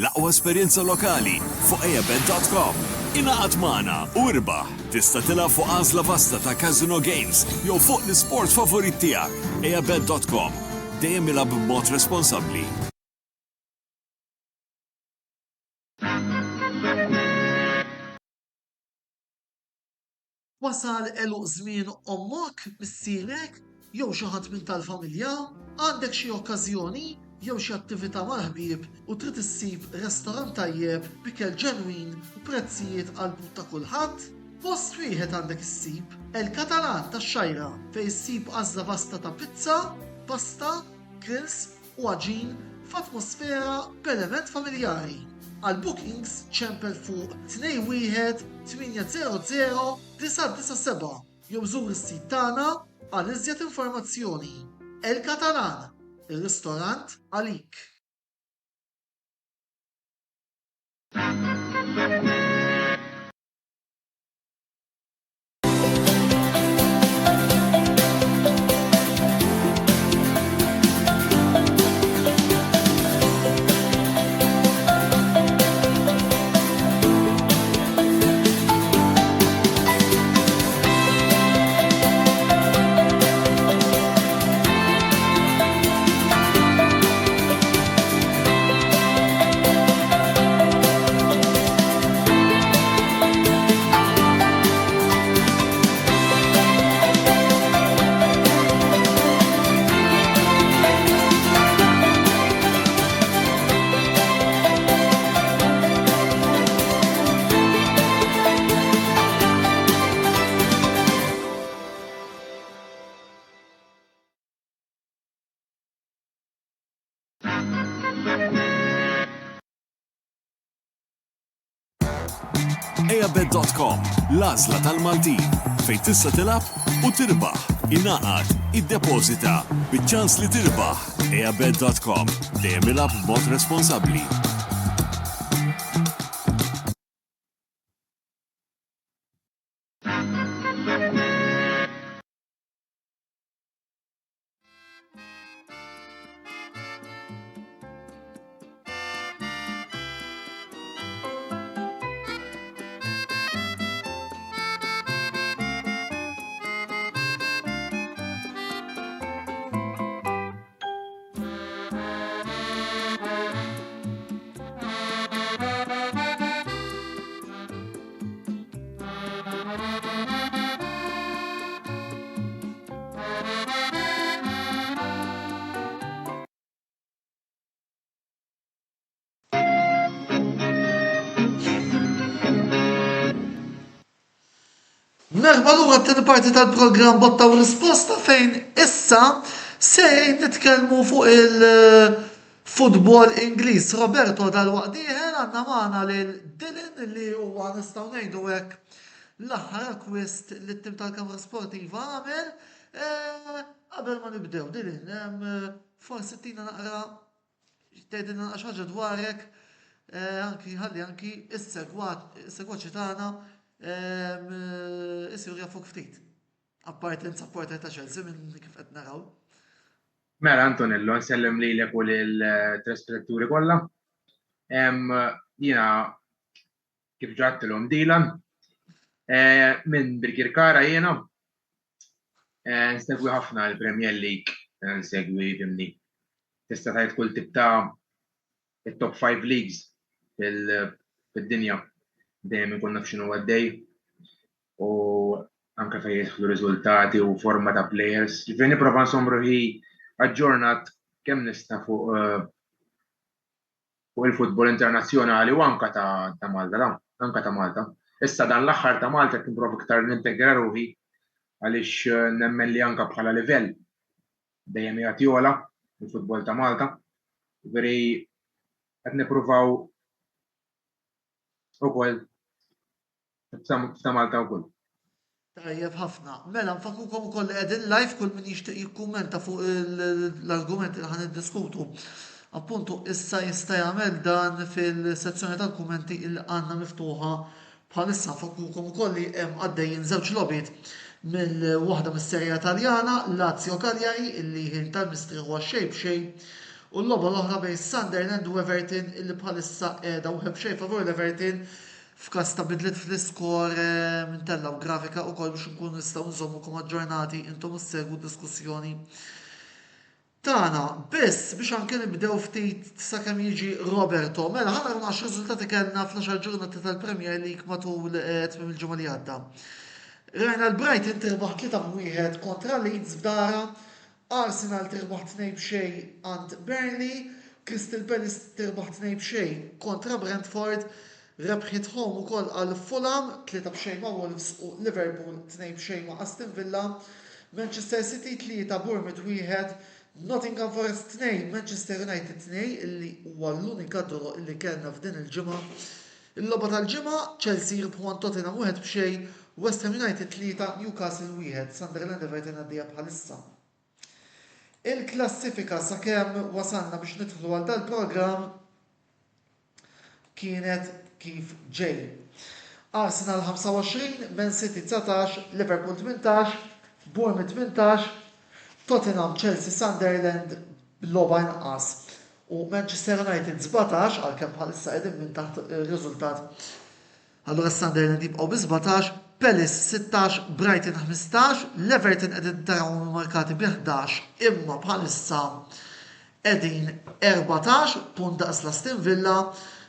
L-aqwa esperjenza lokali fuq eabed.com. Inaqat magħna u irbaħ. Tista' tilgħab fuq għażla vasta ta' Casino Games jew fuq l-isport favorit tiegħek. eabed.com. Dejjem ilgħab b'mod responsabbli. Wasal eluq żmien ommok, missierek, jew xi ħadd minn tal-familja, għandek xi okkażjoni jew xi attività mal-ħbieb u trid issib restorant tajjeb bikel ġenwin u prezzijiet qalbu ta' kulħadd? Post wieħed għandek issib El-Katalan tax-Xajra fejn issib għażla vasta ta' pizza, pasta, grills u għaġin f'atmosfera b'element familjari. Għal bookings ċempel fuq 21 800 997 jew żur is-sit tagħna għal iżjed informazzjoni. El-Katalan, ir-ristorant għalik. eabed.com. L-għażla tal-Maltin fejn tista' tilgħab u tirbaħ. Ingħaqad, iddepożita biċ-ċans li tirbaħ. eabed.com. Dejjem ilgħab b'mod responsabbli. Merħba lura t-tieni parti tal-programm Botta u Risposta fejn issa se nitkellmu fuq il-futbol Ingliż. Roberto dal-waqdieħel għandna magħna lil Dylan li huwa nistgħu ngħidu hekk l-aħħar akwist li t-tim tal-Kamra Sportiva għamel. Qabel ma nibdew, Dylan, forsi tina naqra tgħidilna xi ħaġa dwarek, ħalli anki is-segwaċi tagħna isir jafuk ftit. Apparti n-supporter ta' Chelsea minn kif qed naraw. Mela Antonello, nsellem lilek u lill-trespiraturi kollha. Jiena kif ġattilhom Dylan minn Birkirkara jiena. Nsegwi ħafna l-Premier League, nsegwi fimni. Tista' tgħid kull tip ta' it-top 5 leagues fid-dinja. Dejjem ikun naf x'inhu għaddej u anke fejn jidħlu riżultati u forma ta' players. Ġifieri nipprova nsomru ħi aġġornat kemm nista' fuq fuq il-futbol internazzjonali u anka ta' Malta, anka ta' Malta. Issa dan l-aħħar ta' Malta qed nipprova iktar nintegra ruħi għaliex nemmen li anka bħala livell dejjem jagħti ola il-futbol ta' Malta. Veri qed nippruvaw ukoll ta' Malta wkoll. Tajjeb ħafna. Mela nfakrukom ukoll li qegħdin live kull min jixtieq jikkummenta fuq l-argumenti li ħan iddiskutu. Appuntu issa jista' jagħmel dan fil-sezzjoni tal-kummenti li għandna miftuħa bħalissa. Nfakrukom ukoll li hemm għaddejjin żewġ logħbiet mill-waħda mis-serja Taljana, Lazio Cagliari illi ħin tal-mistri huwa xejn b'xejn, u l-logħba l-oħra bejn Sunderland u Everton illi bħalissa qiegħda wieħed b'xejn favur l-Everton f'każ ta' bidlet fl-iskor minn tellaw grafika wkoll biex nkunu nistgħu nżommukom aġġornati intom issegwu d-diskussjoni tagħna. Biss biex anke nibdew ftit sakemm jiġi Roberto. Mela ħana nagħmlu x-riżultati kellna fl-10 ġurnata tal-Premier League matul tmiem il-ġimgħa li għadda. Rajna l-Brighton tirbaħ 3-1 kontra Leeds f'dara, Arsenal tirbaħ 2-0 għand Burnley, Crystal Palace tirbaħ 2-0 kontra Brentford, rebħit home ukoll għal Fulham 3-0 ma' Wolves u Liverpool 2-0 ma' Aston Villa, Manchester City 3 Bournemouth 1, Nottingham Forest 2 Manchester United 2 illi huwa l-unika doroq illi kellna f'din il-ġimgħa. Il-logħba tal-ġimgħa Chelsea jirbħu Tottenham 1-0, West Ham United 3 Newcastle 1, Sunderland Everton għaddejja bħalissa. Il-klassifika sakemm wasalna biex nidħlu għal dal-programm kienet kif ġej. Arsenal 25, Man City 19, Liverpool 18, Bournemouth 18, Tottenham, Chelsea, Sunderland b'logħba inqas u Manchester United 17 għalkemm bħalissa qegħdin minn taħt ir-riżultat. Allura Sunderland jibqgħu bi 17, Palace 16, Brighton 15, l-Everton qegħdin taraw markati bi 11, imma bħalissa qegħdin 14 punt daqs l-Aston Villa,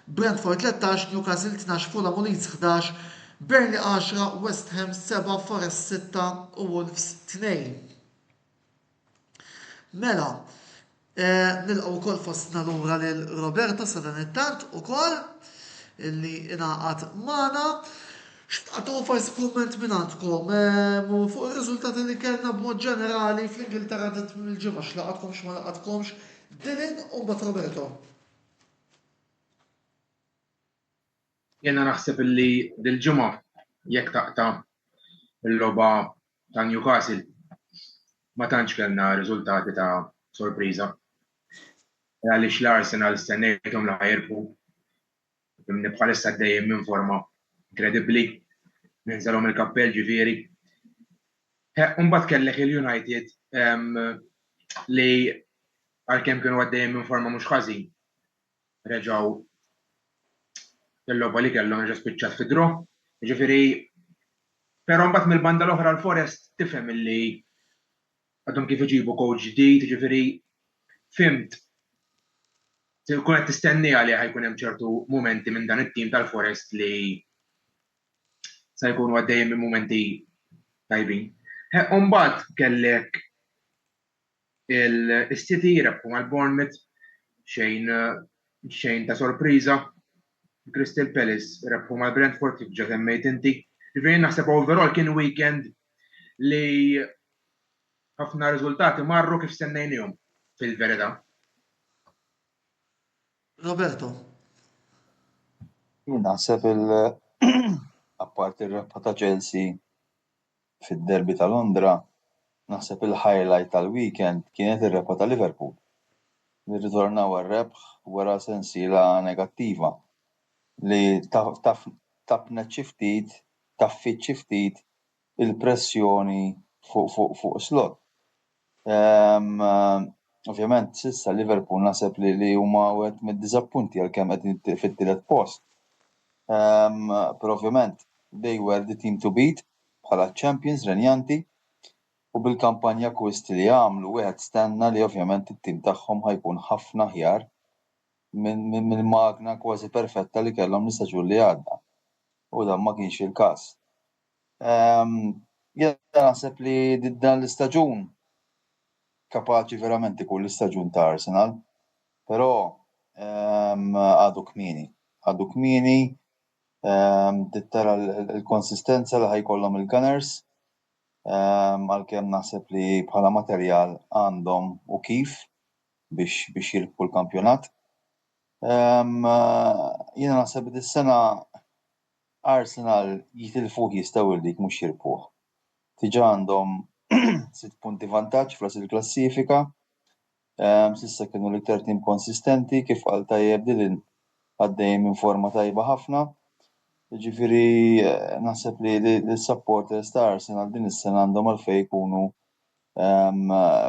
Brentford 13, Newcastle 12, Fulham u Leeds 11, Burnley 10, West Ham 7, Forest 6 u Wolves 2. Mela, nilqgħu wkoll fostna lura lil Roberto sa dan it-tant ukoll illi ingħaqad magħna. Xtaqtu forsi kumment minn għandkom fuq ir-riżultati li kellna b'mod ġenerali fl-Ingilterra tmiem il-ġimgħa x'laqatkomx ma laqatkomx Dylan u mbagħad Roberto. Jena naħseb illi dil-ġimgħa jekk taqta' il-logħba ta' Newcastle ma tantx kellna riżultati ta' sorpriża. Għaliex l-Arsenal stennejthom li ħajrbu bħalissa dejjem minn forma inkredibbli, ninżelhom il-kappell ġifieri. Mbagħad kellek il-United li għalkemm kienu għaddejjem minn forma mhux ħażin reġgħu il-logħba li kellhom reġa' spiċċat fid-draw. Ġifieri, però mbagħad mill-banda l-oħra l-Forest tifhem illi għadhom kif iġibu coach ġdid, ġifieri fimt kun qed tistenniha li ħajkun hemm ċertu mumenti minn dan it-tim tal-Forest li se jkunu għaddejjem minn mumenti tajbin. Mbagħad kellek il-City rebħu mal-Bournemouth xejn ta' sorpriża. Crystal Palace rebħu mal-Brentford kif ġa semmejt inti. Ġifieri naħseb overall kien weekend li ħafna riżultati marru kif stennejnihom fil-verità. Roberto. Naħseb apparti ir-rebħa ta' Chelsea fid-derbi ta' Londra, naħseb il-highlight tal-weekend kienet ir-rebħa ta' Liverpool. Nirritornaw għar-rebħ wara sensiela negattiva li tafnet xi ftit, taffit xi ftit il-pressjoni fuq slot. Ovvjament s'issa Liverpool naħseb li huma wieħed mid-diżappunti għalkemm qed fit-tielet post. Però ovvjament they were the team to beat bħala champions renjanti u bil-kampanja kwisti li għamlu wieħed stenna li ovvjament it-tim tagħhom ħajkun ħafna aħjar minn magna kważi perfetta li kellhom l-istaġun li għadda. U dan ma kienx il-każ. Jien naħseb li dan l-istaġun kapaċi verament ikun l-istaġun ta' Arsenal, però għadu kmieni tittara l-konsistenza li ħajkollhom il-Gunners għalkemm naħseb li bħala materjal għandhom u kif biex jirbħu l-kampjonat. Jiena naħseb li dis-sena Arsenal jitilfuh jistgħu dik mhux jirbħuh. Diġà għandhom 6 punti vantaġġ f'ras il-klassifika. S'issa kienu l-iktar tim konsistenti kif qal tajjeb Dylan għaddej minn forma tajba ħafna. Ġifieri naħseb li l-supporters ta' Arsenal din is-sena għandhom għalfejn jkunu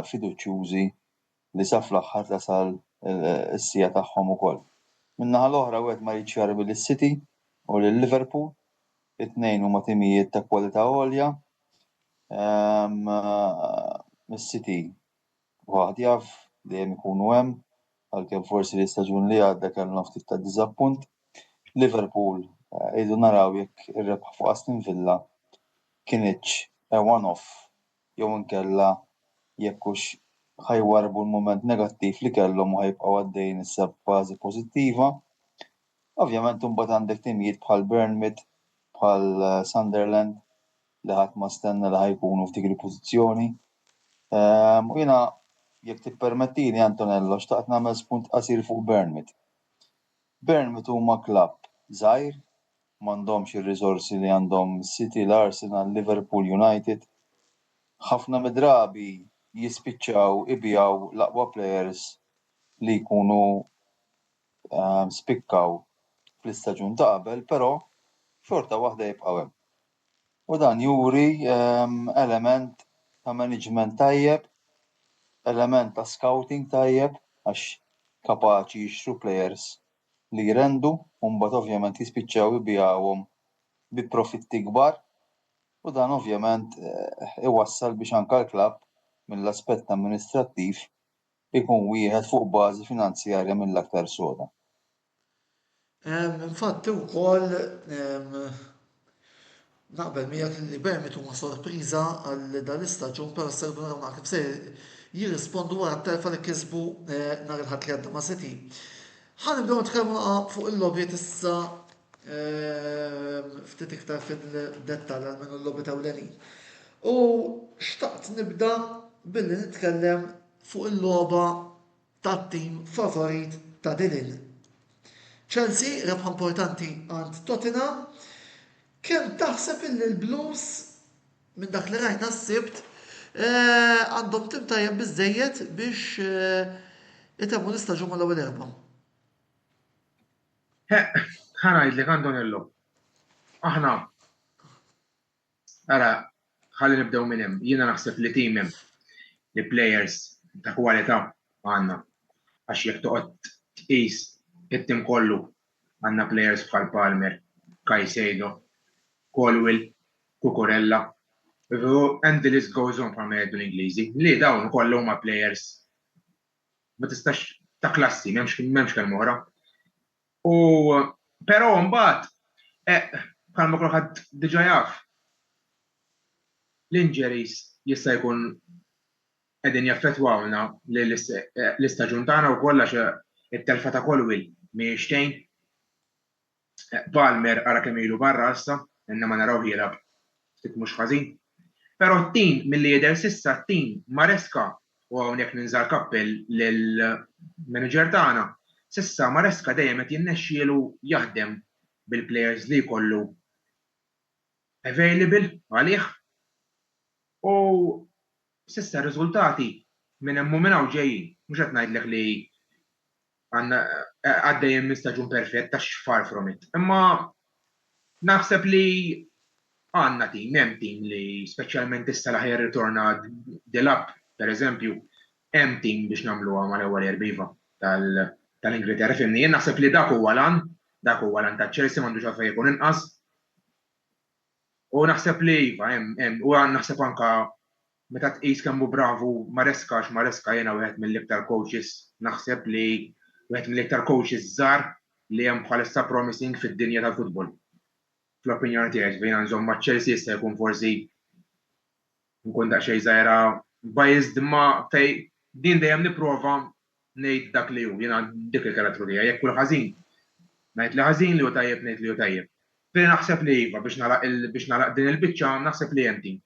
fiduċjużi li sa fl-aħħar tasal is-sija tagħhom ukoll. Min-naħa l-oħra wieħed ma jridx jarbi lis-City u lil-Liverpool, it-tnejn huma timijiet ta' kwalità għolja. Is-City waħed jaf dejjem ikunu hemm għalkemm forsi l-istaġun li għadda kellna ftit ta' diżappunt. Liverpool jridu naraw jekk ir-rebħa fuq Aston Villa kienitx one-off jew inkella jekk hux ħajwarbu l-mument negattiv li kellhom u ħajbqgħu għaddejjin issa b'bażi pożittiva. Ovvjament imbagħad għandek timijiet bħal Bournemouth, bħal Sunderland li ħadd ma stenna li ħajkunu f'dik il-pożizzjoni. U jiena jekk tippermettili Antonello xtaqt nagħmel spunt qasir fuq Bournemouth. Bournemouth huma klabb żgħir m'għandhomx ir-riżorsi li għandhom City, l-Arsenal, Liverpool, United. Ħafna midrabi jispiċċaw ibjaw l-aqwa players li jkunu spikkaw fl-istaġun ta' qabel, però xorta waħda jibqgħu hemm. U dan juri element ta' management tajjeb, element ta' scouting tajjeb għax kapaċi jixtru players li jrendu u mbagħad ovvjament jispiċċaw ibjawhom bi profitti kbar u dan ovvjament iwassal biex anke l-klabb mill-aspett amministrattiv ikun wieħed fuq bażi finanzjarja mill-aktar soda. Infatti wkoll naqbel miegħek li Bournemouth huma sorpriża għal dan l-istaġun però serdu naraw kif se jirrispondu wara t-telfa li kisbu nhar il-ħadd li għadda ma' City. Ħanibdew nitkellmu fuq il-logħbiet issa ftit iktar fid-dettall għal minnu l-logħbiet ewlenin. U xtaqt nibda billi nitkellem fuq il-logħba tat-tim favorit ta' Dylan. Chelsea rebħa importanti għand Tottenham. Kemm taħseb illi l-Blues minn dak li rajna s-sibt għandhom tim tajjeb biżżejjed biex itemmu l-istaġun mal-ewwel erba'? Ħanajdlek Antonello. Aħna ara ħalli nibdew minn hemm. Jiena naħseb li tim hemm li players ta' kwalità għandna għax jekk toqgħod tqis it-tim kollu għandna players bħal Palmer, Caicedo, Colwill, Cucurella, and the list goes on bħal ngħidu l-Ingliżi. Li dawn kollu huma players ma tistax ta' klassi, m'hemmx kelma oħra. Però mbagħad bħalma kulħadd diġà jaf l-injuries jista' jkun qegħdin jaffettwawna l-istaġun tagħna wkoll għax it-telfa ta' Colwill mhijiex xejn. Palmer ara kemm ilu barra issa, inna ma naraw jilgħab ftit mhux ħażin. Però t-tim milli jidher s'issa t-tim Maresca u hawnhekk ninżal kappell lill-manager tagħna. S'issa Maresca dejjem qed jinnexxielu jaħdem bil-players li jkollu available għalih u s'issa riżultati minn hemm u minn hawn ġejjin. Mhux qed ngħidlek li għaddejjem mistaġun perfett għax far from it. Imma naħseb li għandna tim, hemm tim li speċjalment issa l-aħjar ritorna Delap, pereżempju, hemm tim biex nagħmluha mal-ewwel erbiva tal-Ingilterra. Fimni, jien naħseb li dak huwa lan ta' Chelsea m'għandux għalfejn jkun inqas. U naħseb li iva hemm u naħseb anke meta tqis kemm hu bravu Maresca għax Maresca jiena wieħed mill-iktar coaches naħseb li wieħed mill-iktar coaches żgħar li hemm bħalissa promising fid-dinja tal-futbol. Fl-opinjoni tiegħi bejn nżomm ma' Chelsea jista' jkun forsi nkun daqsxejn żgħira biased imma fejn din dejjem nipprova ngħid dak li hu, jiena dik il-karattru tiegħi, jekk hu ħażin. Ngħid li ħażin li hu tajjeb ngħid li hu tajjeb. Però naħseb li iva biex naraq din il-biċċa naħseb li hemm tim.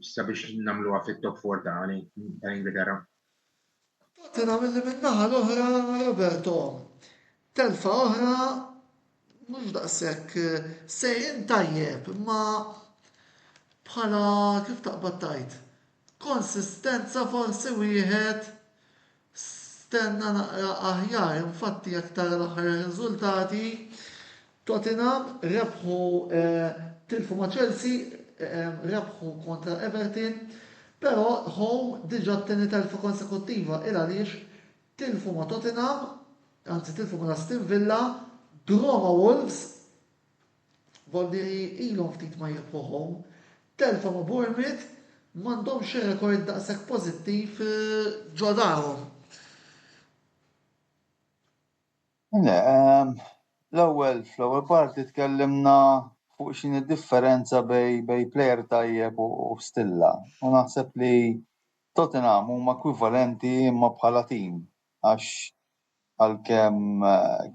Sabiex nagħmluha fit-top 4 tal-Ingilterra. Tottenham milli min-naħa l-oħra Roberto. Telfa oħra mhux daqshekk sejrin tajjeb, imma bħala kif taqbad tajt. Konsistenza forsi wieħed stenna naqra aħjar, infatti aktar l-aħħar riżultati Tottenham rebħu tilfu ma' Chelsea, rebħu kontra Everton, però home diġà t-tieni telfa konsekuttiva il għaliex tilfu ma' Tottenham, anzi tilfu ma' Aston Villa, draw ma' Wolves, voldiri ilhom ftit ma jirbħu home, telfa ma' Bournemouth, m'għandhomx rekord daqshekk pożittiv ġo darhom. Fl-ewwel parti tkellimna fuq x'inhi d-differenza bej plejer tajjeb u stilla. U naħseb li Tottenham huma ekwivalenti imma bħala tim għax għalkemm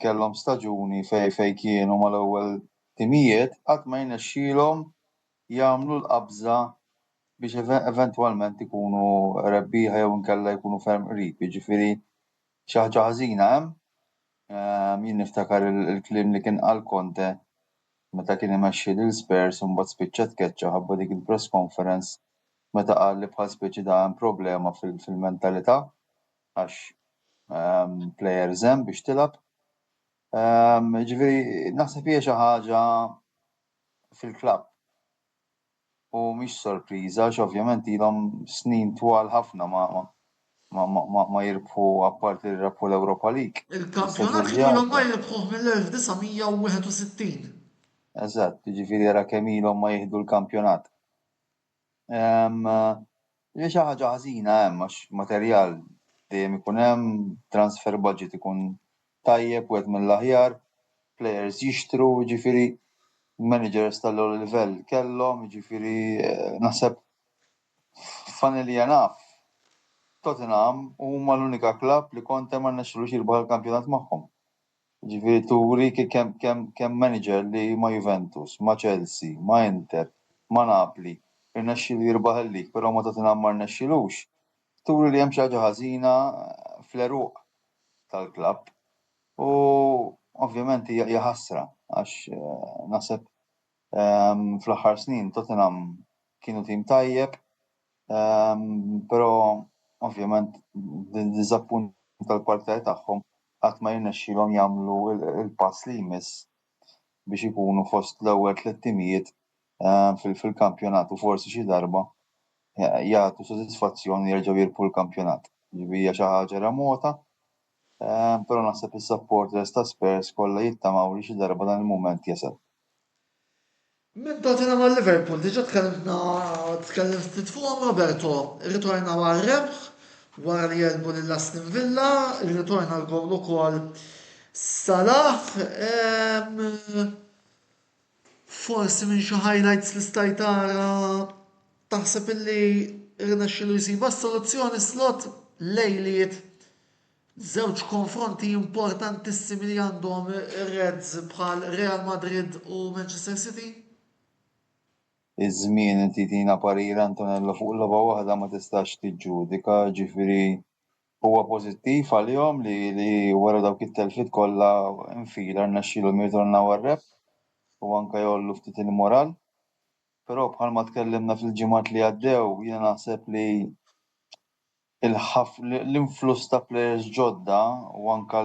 kellhom staġuni fejn kienu mal-ewwel timijiet qatt ma jnexxielhom jagħmlu l-qabża biex eventwalment ikunu rebbieħa jew inkella jkunu ferm qrib. Jiġifieri xi ħaġa ħażina hemm. Jien niftakar il-kliem li kien qal Conte meta kien imexxi lil Spurs u mbagħad spiċċa tkeċċa ħabba dik il-press conference meta qal li bħal spiċċi da hemm problema fil-mentalità għax players hemm biex tilab. Ġifieri naħseb hija xi ħaġa fil-klabb. U mhix sorpriża għax ovvjament ilhom snin twal ħafna ma jirbħu apparti li rebħu l-Europa League. Il-kampjonat ilhom ma jirbħuh mill-1961. Eżatt, jiġifieri ara kemm ilhom ma jieħdu l-kampjonat. Xi ħaġa ħażina hemm għax materjal dejjem ikun hemm, transfer budget ikun tajjeb u qed mill-aħjar, players jixtru, jiġifieri managers tal-ewwel livell kellhom, jiġifieri naħseb familja naf. Tottenham huma l-unika klabb li Conte ma rnexxilux jirbaħ il-kampjonat magħhom. Jiġifieri turi kemm manager li ma' Juventus, ma' Chelsea, ma' Inter, ma' Napoli irnexxielu jirbaħ il-lig, però ma' Tottenham ma rnexxilux. Turi li hemm xi ħaġa ħażina fl-eruq tal-klabb. U ovvjament hija ħasra għax naħseb fl-aħħar snin Tottenham kienu tim tajjeb, però ovvjament diżappunt tal-partaj tagħhom qatt ma jirnexxielhom jagħmlu il-pass li jmiss biex ikunu fost l-ewwel tliet timijiet fil-kampjonat u forsi xi darba jagħtu sodisfazzjoni jerġgħu jirbħu l-kampjonat. Ġifieri hija xi ħaġa remota, però naħseb is-supporters ta' Spurs kollha jittamaw li xi darba dan il-mument jasal. Minn Tottenham għal Liverpool, diġà tkellimt ftit fuqhom Roberto, irritorna għar-rebħ wara li jelbu lil Aston Villa, irritorna l-gowl ukoll Salah, forsi minn xi highlights li stajt tara taħseb illi irnexxielu jsiba s-soluzzjoni slot lejliet żewġ konfronti importantissimi li għandhom ir-Reds bħal Real Madrid u Manchester City? Iż-żmien inti tina parir Antonello fuq logħba waħda ma tistax tiġġudika, ġifieri huwa pożittiv għalihom li wara dawk it-telfiet kollha infila rnexxielhom jirtornaw għar-rebħ u anke jollu ftit il-moral. Però bħalma tkellimna fil-ġimgħat li għaddew jiena naħseb li l-influss ta' players ġodda u anke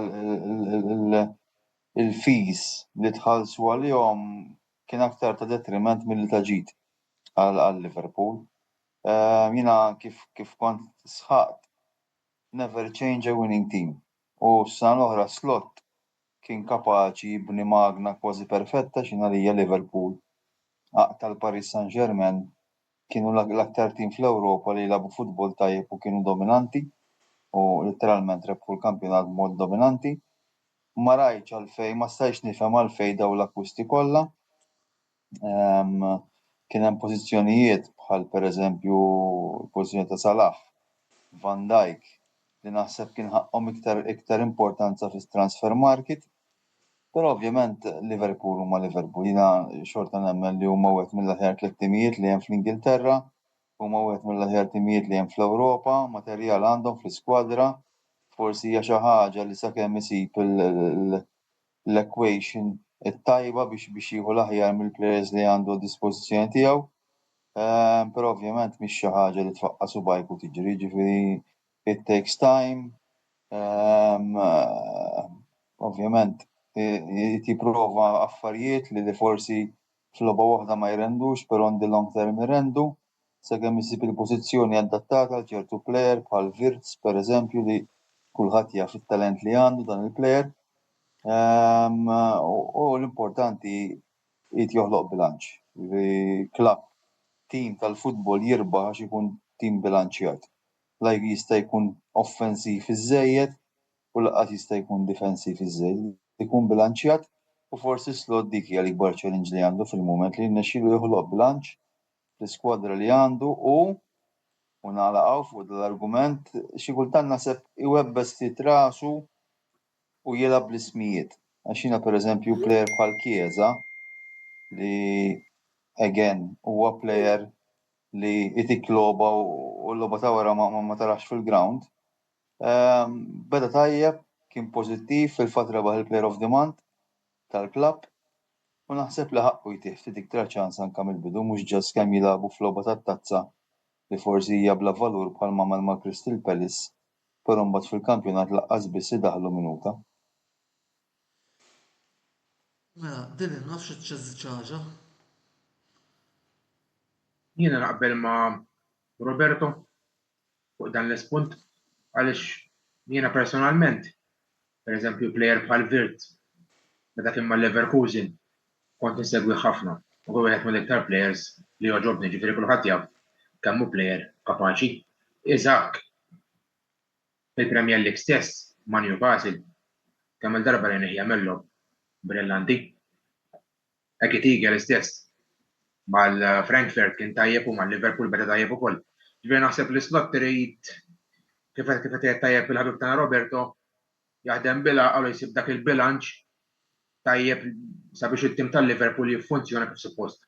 il-fees li tħallsu għalihom kien aktar ta' detriment milli ta' ġid għal Liverpool. Jiena kif kont sħaqt never change a winning team. U s-sena l-oħra Slot kien kapaċi jibni magna kważi perfetta x'inha hija Liverpool. Tal-Paris Saint-Germain kienu l-aktar tim fl-Ewropa li jilagħbu futbol tajjeb u kienu dominanti u letteralment rebħu l-kampjonat b'mod dominanti. Ma rajtx għalfejn, ma stajtx nifhem għalfejn dawn l-akkwisti kollha. Kien hemm pożizzjonijiet bħal pereżempju l-pożizzjoni ta' Salah, Van Dijk li naħseb kien ħaqhom iktar importanza fis-transfer market. Però ovvjament Liverpool huma Liverpool. Jiena xorta nemmen li huma wieħed mill-aħjar tliet timijiet li hemm fl-Ingilterra, huma wieħed mill-aħjar timijiet li hemm fl-Ewropa, materjal għandhom fl-iskwadra. Forsi hija xi ħaġa li sakemm isib l-equation it-tajba biex jieħu l-aħjar mill-players li għandu d-dispożizzjoni tiegħu. Però ovvjament mhix xi ħaġa li tfaqqa subajk u tiġri, ġifieri it takes time. Ovvjament jipprova affarijiet li forsi f'logħba waħda ma jrendux, però on the long term jrendu. Sakemm isib il-pożizzjoni adattata għal ċertu plejer bħal Wirtz pereżempju li kulħadd jaf it-talent li għandu dan il-plejer. U l-importanti joħloq bilanċ. Klabb, tim tal-futbol jirbaħ għax ikun tim bilanċjat. Lajk jista' jkun offensiv iżejjed u laqas jista' jkun difensiv iżejjed. Ikun bilanċjat u forsi slot dik hija l-ikbar challenge li għandu fil-mument li jnexxielu joħloq bilanċ l-iskwadra li għandu u nagħlaqgħu fuq l-argument xi kultant naħseb iwebbes ftit rasu u jilgħab bl-ismijiet. Għax jiena pereżempju plejer bħal Chiesa li again huwa plejer li itik logħba u l-logħba ta' wara ma tarax fil-ground. Beda tajjeb, kien pożittiv fil-fatt rebaħ il-Player of the Month tal-klabb u naħseb li ħaqqu jtieħ ftit iktar ċans anke mill-bidu mhux ġast kemm jilagħbu f'logħba tat-tazza li forsi hija bla valur bħalma mal Crystal Palace, però mbagħad fil-kampjonat laqqas biss idaħħlu minuta. Mela, din nafx iċċeżi ħaġa. Jiena naqbel ma' Roberto fuq dan l-espunt għaliex jiena personalment, pereżempju plejer bħal Wirtz, meta kien mal-Leverkusen kont insegwi ħafna u huwa wieħed mill-iktar plejers li jogħġobni ġifieri kulħadd jaf kemm hu plejer kapaċi. Iżak fil-Premier League stess ma' Newcastle kemm il-darba li jagħmel brillanti. Hekk Eagle stess mal-Frankfurt kien tajjeb u mal-Liverpool beda tajjeb ukoll. Ġifieri naħseb li slot trid kif qed tajjeb il-ħabib tagħna Roberto jaħdem għalu jsib dak il-bilanċ tajjeb sabiex it-tim tal-Liverpool jiffunzjona kif suppost.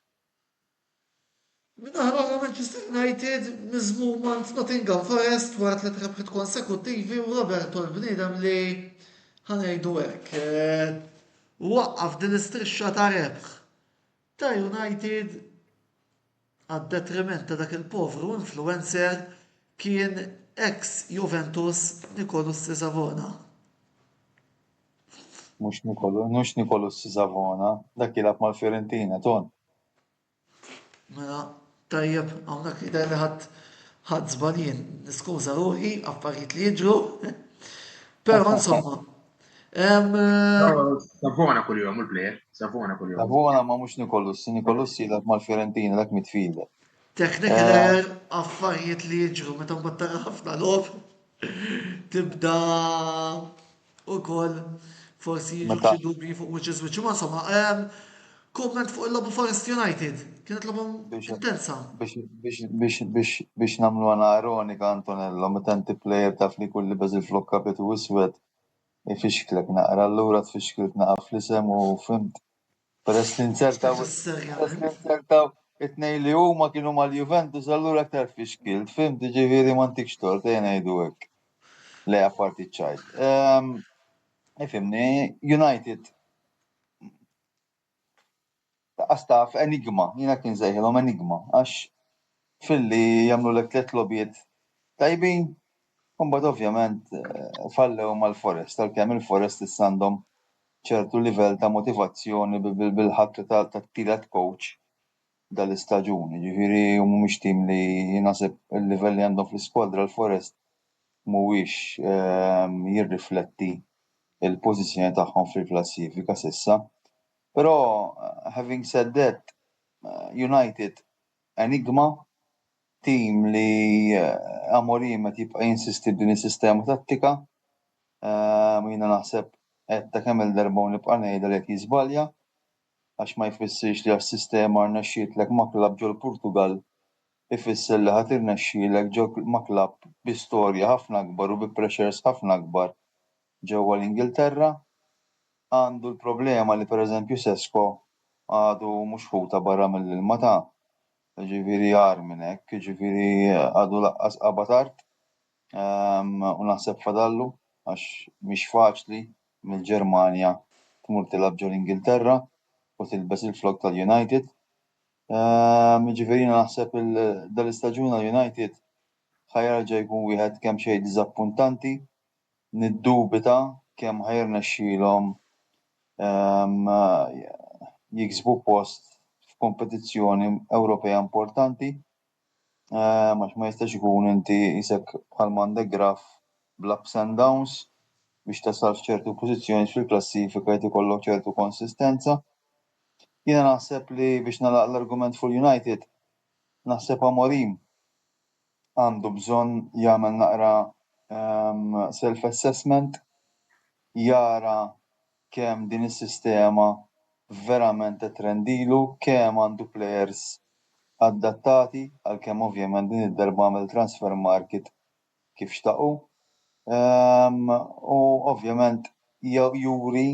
Minnaħra Manchester United miżmumant Nottingham Forest wara 3 rebħiet konsekuttivi u Roberto l-bniedem li ħanejdu hekk. Waqqaf din l-istrixxa ta' rebħ ta' United għad-detriment ta' dak il-povru influencer kien ex Juventus Nicolas Savona. Mhux Nicolas Savona, dak jilgħab mal-Fiorentina, ton. Mela, tajjeb, hawnhekk jidher li ħadd żbalien, niskuża ruħi, affarijiet li jiġru. Però insomma. Savona kuljum u l-plejer, Savona kuljum. Savona ma mhux Nicolas jilgħab mal-Fiorentina dak midfielder. Technical affarijiet li jiġru meta mbagħad tara ħafna logħob tibda wkoll forsi jiġu xi dubji fuq which is which. Ma insomma, komment fuq il-logħba Forest United. Kienet logħba intensa. Biex nagħmlu għana ironika Antonello, meta inti plejer taf li kulli beżil flok kapitu iswed ifixklek naqra, allura tfixklek naqra fl-isem u fimt. Peress li nsertaw it-nej li huma kienu mal-Juventus allura aktar fixkilt, fimt, ġifieri m'għandikx tort ngħidu hekk. Le apparti ċajt. Ifhimni, United taf enigma, jiena kien żejħilhom enigma, għax filli jagħmlu lek 3 logħbiet tajbin, u mbagħad ovvjament fallew mal-Forest, għalkemm il-Forest issa għandhom ċertu livell ta' motivazzjoni bil-ħatra tat-tielet coach dal-istaġuni. Ġifieri mhumiex tim li naħseb il-livell li għandhom fl-iskwadra l-Forest mhuwiex jirrifletti il-pożizzjoni tagħhom fil-klassifika s'issa. Però having said that, United enigma, tim li Amorim qed jibqa' jinsisti b'din is-sistema tattika. Jiena naħseb qed kemm il-darba u nibqa' ngħidha li qed jiżbalja għax ma jfissirx li għas-sistema rnexxielek ma' klabb ġol Portugal ifisser li ħadd irnexxielek ġo ma' klabb bi storja ħafna akbar u bi pressures ħafna akbar ġewwa l-Ingilterra għandu l-problema li pereżempju Sesko għadu mhux ħuta barra mill-ilma ta' ġifieri għar minn hekk, ġifieri għadu laqqas qabad art u naħseb fadallu għax mhix faċli mill-Ġermanja tmur tilgħab ġo l-Ingilterra u tilbes il-flok tal-United. Ġifieri naħseb dal-istaġun għal-United ħajerġa' jkun wieħed kemm xejn diżappuntanti, niddubita kemm ħajrnexxielhom jiksbu post f'kompetizzjoni Ewropea importanti għax ma jistax ikun inti isek bħal m'għandek graf bl-ups and downs biex tasal f'ċertu pożizzjoni fil-klassifika qed ikollok ċertu konsistenza. Jiena naħseb li biex nagħlaq l-argument fuq United naħseb Amorim għandu bżonn jagħmel naqra self-assessment jara kemm din is-sistema verament qed trendilu, kemm għandu players adattati għalkemm ovvjament din id-darba għamel transfer market kif xtaqu. U ovvjament juri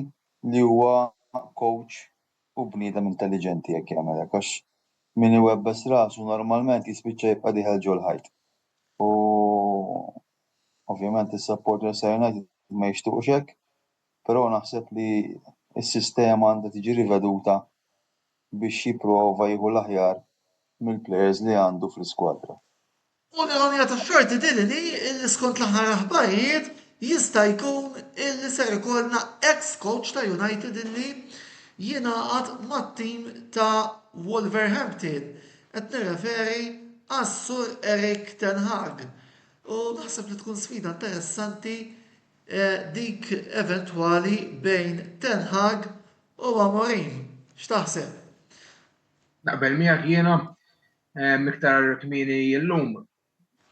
li huwa coach u bniedem intelligenti jekk jagħmel hekk għax min iwebbes rasu normalment jispiċċa jibqa' dieħel ġol ħajt. U ovvjament is-supporters ta' United ma jixtiequx hekk, però naħseb li s-sistema għandha tiġi riveduta biex jipprova jieħu l-aħjar mill-plejers li għandu fl-iskwadra. U l-ironija tax-xorti din li skont l-aħħar aħbarijiet jista' jkun illi ser ikollna ex-coach ta' United illi jingħaqad mat-tim ta' Wolverhampton. Qed nirreferi għas-Sur Erik ten Hag. U naħseb li tkun sfida interessanti dik eventwali bejn Ten Hag u Amorim. X'taħseb? Naqbel miegħek jiena miktar kmieni llum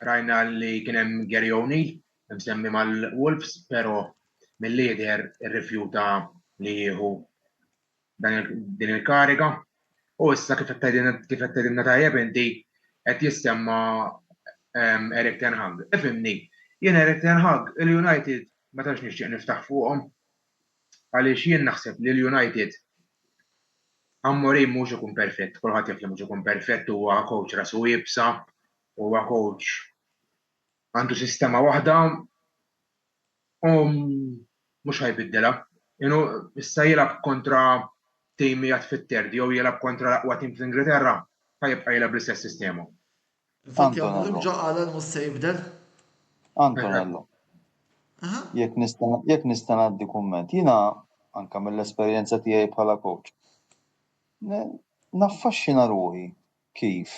rajna li kien hemm Gary O'Neill msemmi mal-Wolves, però mill-lider irrifjuta li jieħu din il-kariga. U issa kif qed tgħidilna tajjeb inti qed jissemma Erik ten Hag. Ifhimni, jien Erik ten Hag il-United ma tantx nixtieq niftaħ fuqhom għaliex jien naħseb li l-United Amorim mhux ikun perfett, kulħadd jaf li mhux ikun perfett, huwa coach rasu jibsa, huwa coach għandu sistema waħda u mhux ħajbiddilha. Inhu issa jilgħab kontra tim jgħid fit-terdi jew jilgħab kontra l-aqwa tim fl-Ingilterra ħajibqa' jilgħab l-istess sistema. Infatti Amorim ġo qal mhux se jibdel. Antonello, jekk nista' ngħaddi kumment, jiena anke mill-esperjenza tiegħi bħala coach. Naffaxxina ruħi kif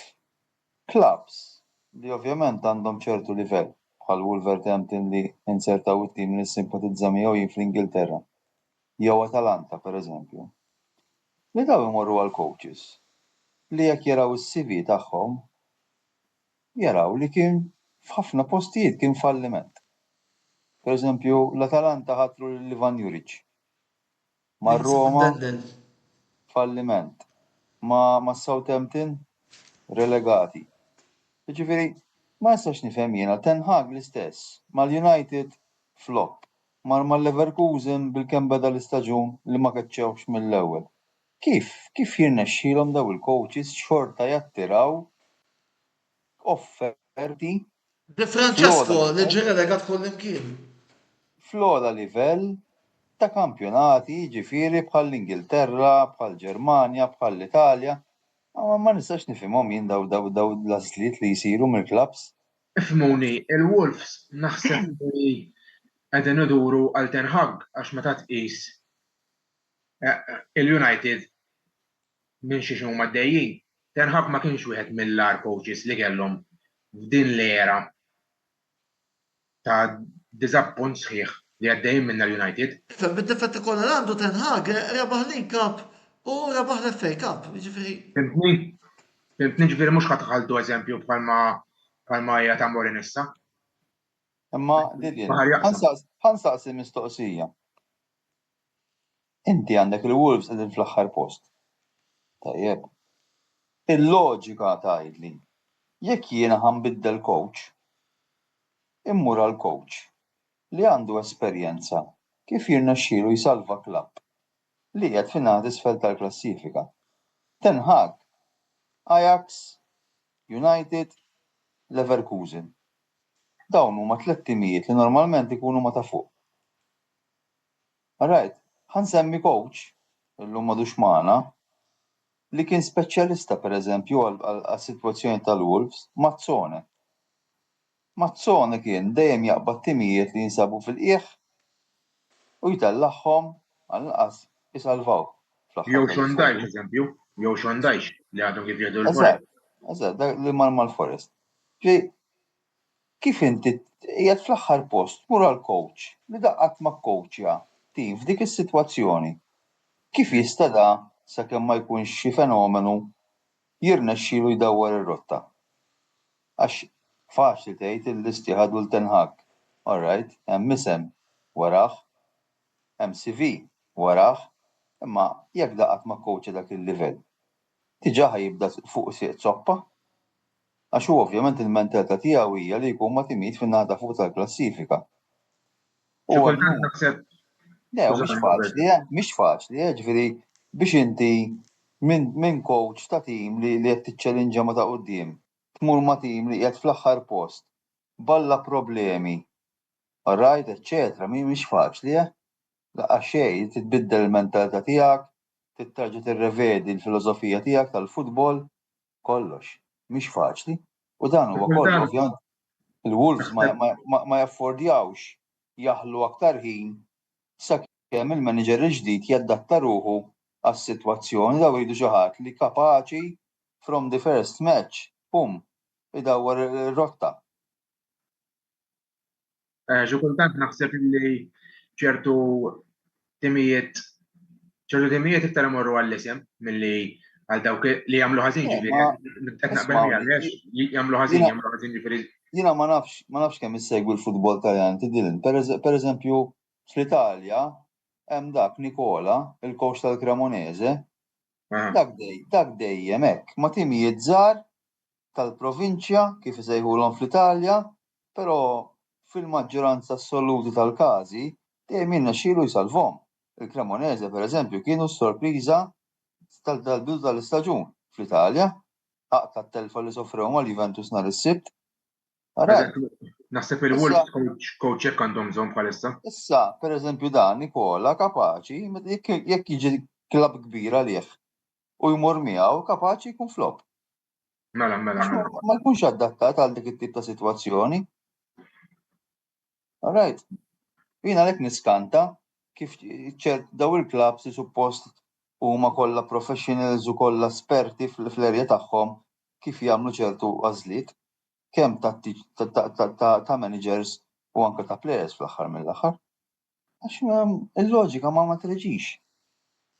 clubs li ovvjament għandhom ċertu livell bħal Wolverhampton li insertaw it-tim li simpatizza miegħu jien fl-Ingilterra jew Atalanta pereżempju. Li daw imorru għal coaches li jekk jaraw is-CV tagħhom jaraw li kien f'ħafna postijiet kien falliment. Pereżempju l-Atalanta ħatru lil Ivan Juric. Mar-Roma falliment. Ma' Southampton relegati. Ġifieri ma nistax nifhem jiena Ten Hag l-istess. Mal-United flop. Mal-Leverkusen bil-kemm beda l-istaġun li ma keċċewx mill-ewwel. Kif jirnexxielhom daw il-coaches xorta jattiraw offerti Di Francesco li ġi relegat kullimkien. fl-ogħla livell ta' kampjonati ġifieri bħal l-Ingilterra, bħal Ġermanja, bħal l-Italja. Ma nistax nifhimhom jien daw l-għażliet li jsiru mill-klabs. Ifhmuni, il-Wolves naħseb li qegħdin iduru għal Ten Hag għax meta tqis il-United minn xi huma għaddejjin. Ten Hag ma kienx wieħed mill-ar coaches li kellhom f'din l-era ta' diżappunt sħiħ li għaddejjin minn l-United. Fem bid-difetti kollha għandu Ten Hag rebaħ League Cup u rebaħ l-FA Cup. Fimtni ġifieri mhux ħadd ħaltu eżempju bħalma hija ta' Amorim issa. Imma Didien, ħansaqsi mistoqsija. Inti għandek il-Wolves qegħdin fl-aħħar post. Tajjeb. Il-loġika tgħidli Jekk jiena ħanbiddel coach, immur għal coach li għandu esperjenza kif jirnexxielu jsalva klabb li qiegħed fin-naħa isfel tal-klassifika. Ten Hag, Ajax, United, Leverkusen. Dawn huma 3 timijiet li normalment ikunu ma ta' fuq. Alright, ħansemmi coach illum m'għadux magħna li kien speċjalista pereżempju għas-sitwazzjoni tal-Wolves, Mazzone. Mazzone kien dejjem jaqbad timijiet li jinsabu fil-qiegħ u jtellaħħom għall-inqas isalvaw. Jew Xondajx, eżempju, jew Xondajx li għadhom kif jgħidu l-Forest. Eżatt, dak li mal-Forest. Kif inti qiegħed fl-aħħar post mur għal coach li daqqat ma' coachja tim f'dik is-sitwazzjoni. Kif jista' da sakemm ma jkunx xi fenomenu jirnexxielu jdawwar ir-rotta. Għax faċli tgħid il-listi ħadu l-Ten Hag. All right, hemm isem warah, hemm CV warah, imma jekk daqat ma' coach dak il-livell. Diġà ħajibda fuq sieq zoppa. Għax hu ovvjament il-mentalità tiegħu hija li jkun ma' timijiet fin-naħa fuq tal-klassifika. Xi kultant naħseb Le, mhix faċli, ġifieri biex inti minn coach ta' tim li qed tiċċellinġa ma' ta' quddiem, tmur ma' tim li qiegħed fl-aħħar post, balla problemi, all right, eċċetera, mhix faċli, Laqgħa xejn, titbiddel il-mentalità tiegħek, titterġa' tirrevedi l-filosofija tiegħek tal-futbol, kollox. Mhix faċli. U dan huwa kollu ovvjament. Il-Wolves ma jaffordjawx jaħlu aktar ħin sakemm il-manager il-ġdid jaddatta ruħu għas-sitwazzjoni daw jridu xi ħadd li kapaċi from the first match, idawwar ir-rotta. Xi kultant naħseb li ċertu timijiet iktar imorru għall-isem milli għal dawk li jagħmlu ħażin ġifieri. Jagħmlu ħażin ġifieri. Jiena ma nafx kemm issegwi l-futbol Taljan tidilin. Pereżempju fl-Italja hemm dak Nicola, il-coach tal-Cremonese, dak dejjem hekk ma' timijiet żgħar tal-provinċja kif isejħulhom fl-Italja, però fil-maġġoranza assoluti tal-każi dejjem jirnexxielu jsalvhom. Il-Cremonese pereżempju kienu s-sorpriża tal-bidu tal-istaġun fl-Italja, aqta t-telfa li sofrewhom mal-Juventus nhar is-Sibt. Naħseb il-Wolves coach hekk għandhom bżonn bħalissa. Issa, pereżempju dan Nikola kapaċi jekk jiġi klabb kbir għalih u jmur miegħu kapaċi jkun flop. Mela. Ma jkunx adattat għal dik it-tip ta' sitwazzjoni. All right. Jiena għalhekk niskanta kif daw il-klabs li suppost huma kollha professionals u kollha esperti fl-erja tagħhom kif jagħmlu ċertu għażliet kemm ta' managers u anke ta' players fl-aħħar mill-aħħar. Għax il-loġika ma treġix.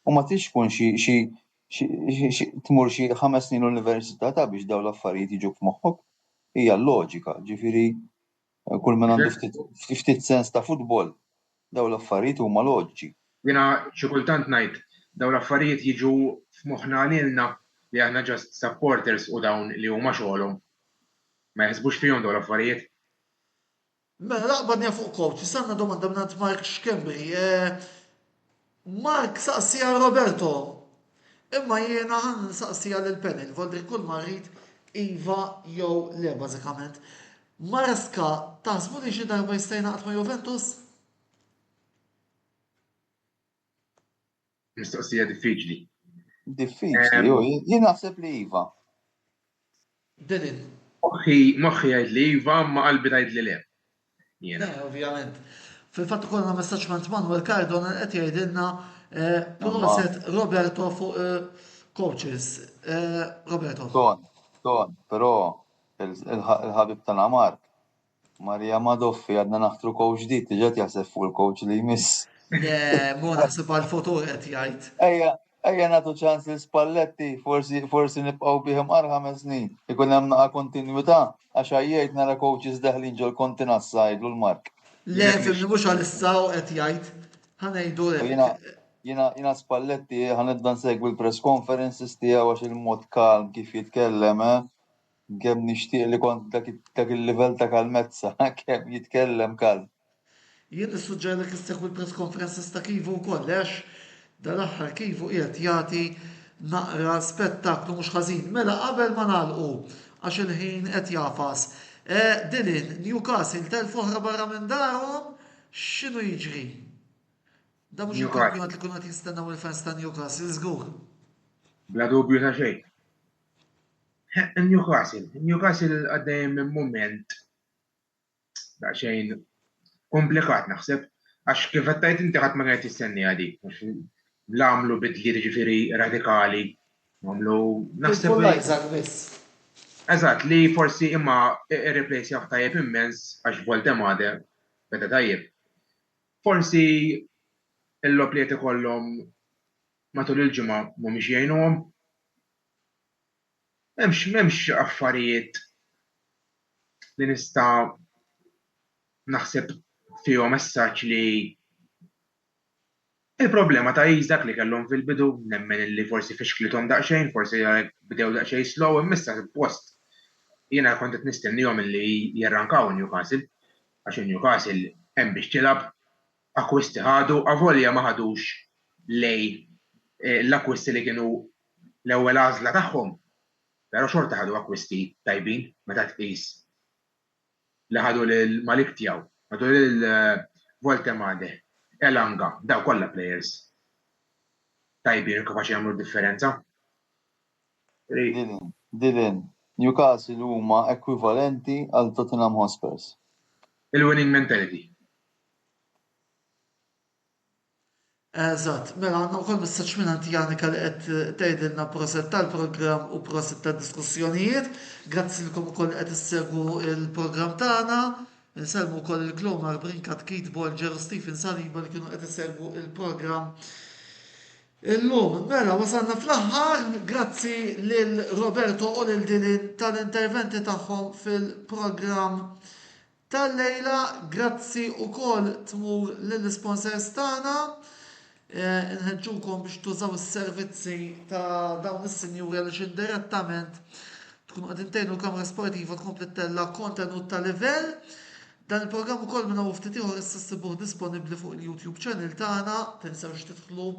U ma tix tkun tmur xi 5 snin l-università ta' biex dawn l-affarijiet jiġu f'moħħok. Hija l-loġika, ġifieri kull min għandu ftit sens ta' futbol, dawn l-affarijiet huma loġiċi. Jiena xi kultant ngħid dawn l-affarijiet jiġu f'moħħna lilna li aħna just supporters u dawn li huma xogħolhom. Ma jaħsbux fihom dawn l-affarijiet. Mela laqbadni fuq coach, istanna domanda minn Mark Xkembri. Mark saqsija Roberto. Imma jiena ħan saqsija lill-panel, voldi kull marrit iva jew le bażikament. Maresca taħsbu li xi darba jista' jingħaqad ma' Juventus? Mistoqsija diffiċli. Jien naħseb li iva. Dedin. Moħħi jgħid li iva, ma qalbi tgħid li le. Le, ovvjament. Fil-fatt ukoll messaġġ Manuel Cardon qed jgħidilna proset Roberto fuq coaches. Roberto. Ton, però il-ħabib tagħna Mark, Marija Madoffi għadna naħtru coach ġdid li ġed jaħseb fuq il-coach li jmiss. Mu naħseb għal-futur qed jgħid. Ejja nagħtu ċans li Spalletti, forsi nibqgħu bihom 5 snin. Ikun hemm naqa' kontinwità għax jgħid nara coaches daħlin ġol kontinassa jgħidlu l-Mark. Le, fimni mhux għal-issa qed jgħid. Ħanejdu Jiena Spalletti ħanibda nsegwi l-press conferences tiegħu għax il-mod kalm kif jitkellem, kemm nixtieq li kont dak il-livell ta' kalmezza, kemm jitkellem kalm. Jien nissuġġerlek issegħu il-press conferences ta' Kivu wkoll għax dal-aħħar Kivu qiegħed jagħti naqra spettaklu mhux ħażin. Mela qabel ma nagħlqu għax il-ħin qed jafas. Dilin, Newcastle telfu oħra barra minn darhom, x'inhu jiġri? Da mhux il-kampjonat li kunu qed jistennew il-fans ta' Newcastle żgur. Bla dubju ta' xejn. Newcastle għaddej minn mument daqsxejn komplikat naħseb, għax kif għattajt inti ħadd ma kienet jistenni għadi. L-għamlu bidli ġifieri radikali, għamlu naħseb. Eżatt, li forsi imma irreplace jaħ tajjeb immens għax Voltemade beda tajjeb. Forsi il-lob li qed ikollhom matul il-ġimgħa mhumiex jgħinuhom. M'hemmx affarijiet li nista' naħseb fihom messaġġ li il-problema ta' dak li kellhom fil-bidu nemmen li forsi fixklithom daqsxejn, forsi bdew daqsxejn slow, imissa post. Jiena kont qed nistennihom illi jirrankaw Newcastle għax Newcastle hemm biex tilab akkwisti ħadu avolja ma ħadux lej l-akkwisti li kienu l-ewwel għażla tagħhom. Però xorta ħadu akkwisti tajbin meta tqis li ħadu lil-Malik tiegħu, ħadu lil Voltemade, Elanga, daw kollha players tajbin kapaċi jagħmlu differenza. Dilin, Newcastle huma ekwivalenti għal Tottenham Hotspurs. Il-winning mentality. Eżatt, mela għandna wkoll messaġġ minn Janika li qed tgħidilna proset tal-programm u proset tad-diskussjonijiet. Grazzi lkom ukoll qed issegwu il-programm tagħna. Nselmu wkoll il-Glomar, Brinkat, Keith Bolger, Stephen Saliba li kienu qed isegwu il-programm. Illum, mela, wasalna fl-aħħar, grazzi lil Roberto u lil Dilin tal-interventi tagħhom fil-programm tal-lejla. Grazzi wkoll tmur lill-sponsors tagħna. Nħeġġukom biex tużaw is-servizzi ta' dawn is-sinjuri għaliex indirettament tkunu qed intejnu l-kamra sportiva tkompli tella kontenut ta' livell. Dan il-programm ukoll minn hawn ftit ieħor issa ssibuh disponibbli fuq il-YouTube channel tagħna, tinsewx tidħlu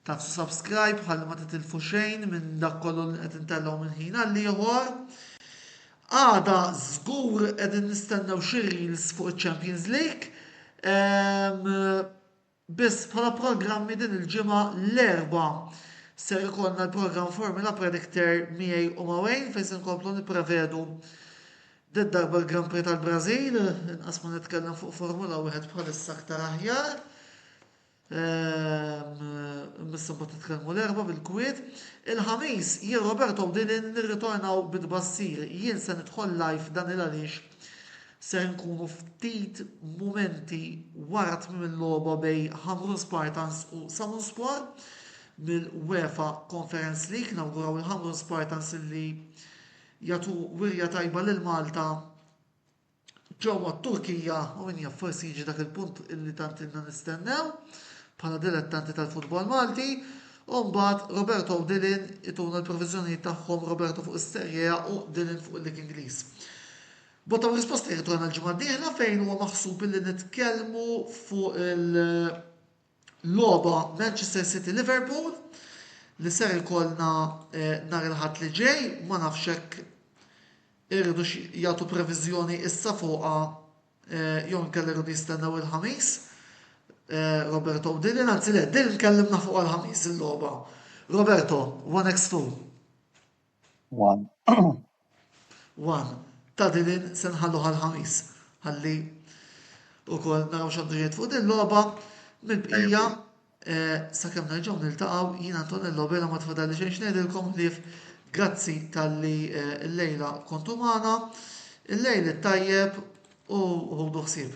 tagħtu subscribe ħalli ma titilfu xejn minn dak kollu li qed intellgħu minn ħin għal ieħor. Għada żgur qegħdin nistennew xi reels fuq iċ-Champions League. Biss bħala programmi din il-ġimgħa l-erba' ser ikollna l-programm Formula Predictor miegħi u Mawejn fejn se nkomplu nipprevedu darba l-Grand Prix tal-Brażil, inqas ma nitkellem fuq Formula wieħed bħalissa aktar aħjar. Missa mbagħad titkellmu l-erba' bil-Kwiet. Il-ħamis jien Roberto Dilin nirritornaw bid-bassir. Jien se nidħol live dan il-għaliex ser nkunu ftit momenti wara tmiem il-logħba bejn Hamrun Spartans u Samunspor mill-UEFA Conference League. Nawguraw il-Hamrun Spartans illi jagħtu wirja tajba lil Malta ġewwa Turkija u min jaf forsi jiġi dak il-punt illi tant ilna nistennew bħala dilettanti tal-futbol Malti. U mbagħad Roberto u Dilin ituna l-proviżjonijiet tagħhom, Roberto fuq is-Serje u Dilin fuq il-Lig Ingliż. Bota risposta jirtorna l-ġimgħa d-dieħla fejn huwa maħsub illi nitkellmu fuq il-logħba Manchester City Liverpool li ser ikollna nhar il-ħadd li ġej, ma nafx hekk irridu jagħtu previżjoni issa fuqha jew inkella irridu jistennew il-ħamis. Roberto u Dilin, anzi le, Dilin kellimna fuq il-ħamis il-logħba. Roberto, 1x2. 1. 1. Ta' Dilin se nħallu ħal-ħamis. Ħalli ukoll naraw x'għandu jgħid fuq din logħba mill-bqija sakemm nerġgħu niltaqgħu jien Antonello bela ma tfadalli xejn ngħidilkom ħlief grazzi talli l-lejla kontu magħna, il-lejl it-tajjeb u ħudu ħsieb.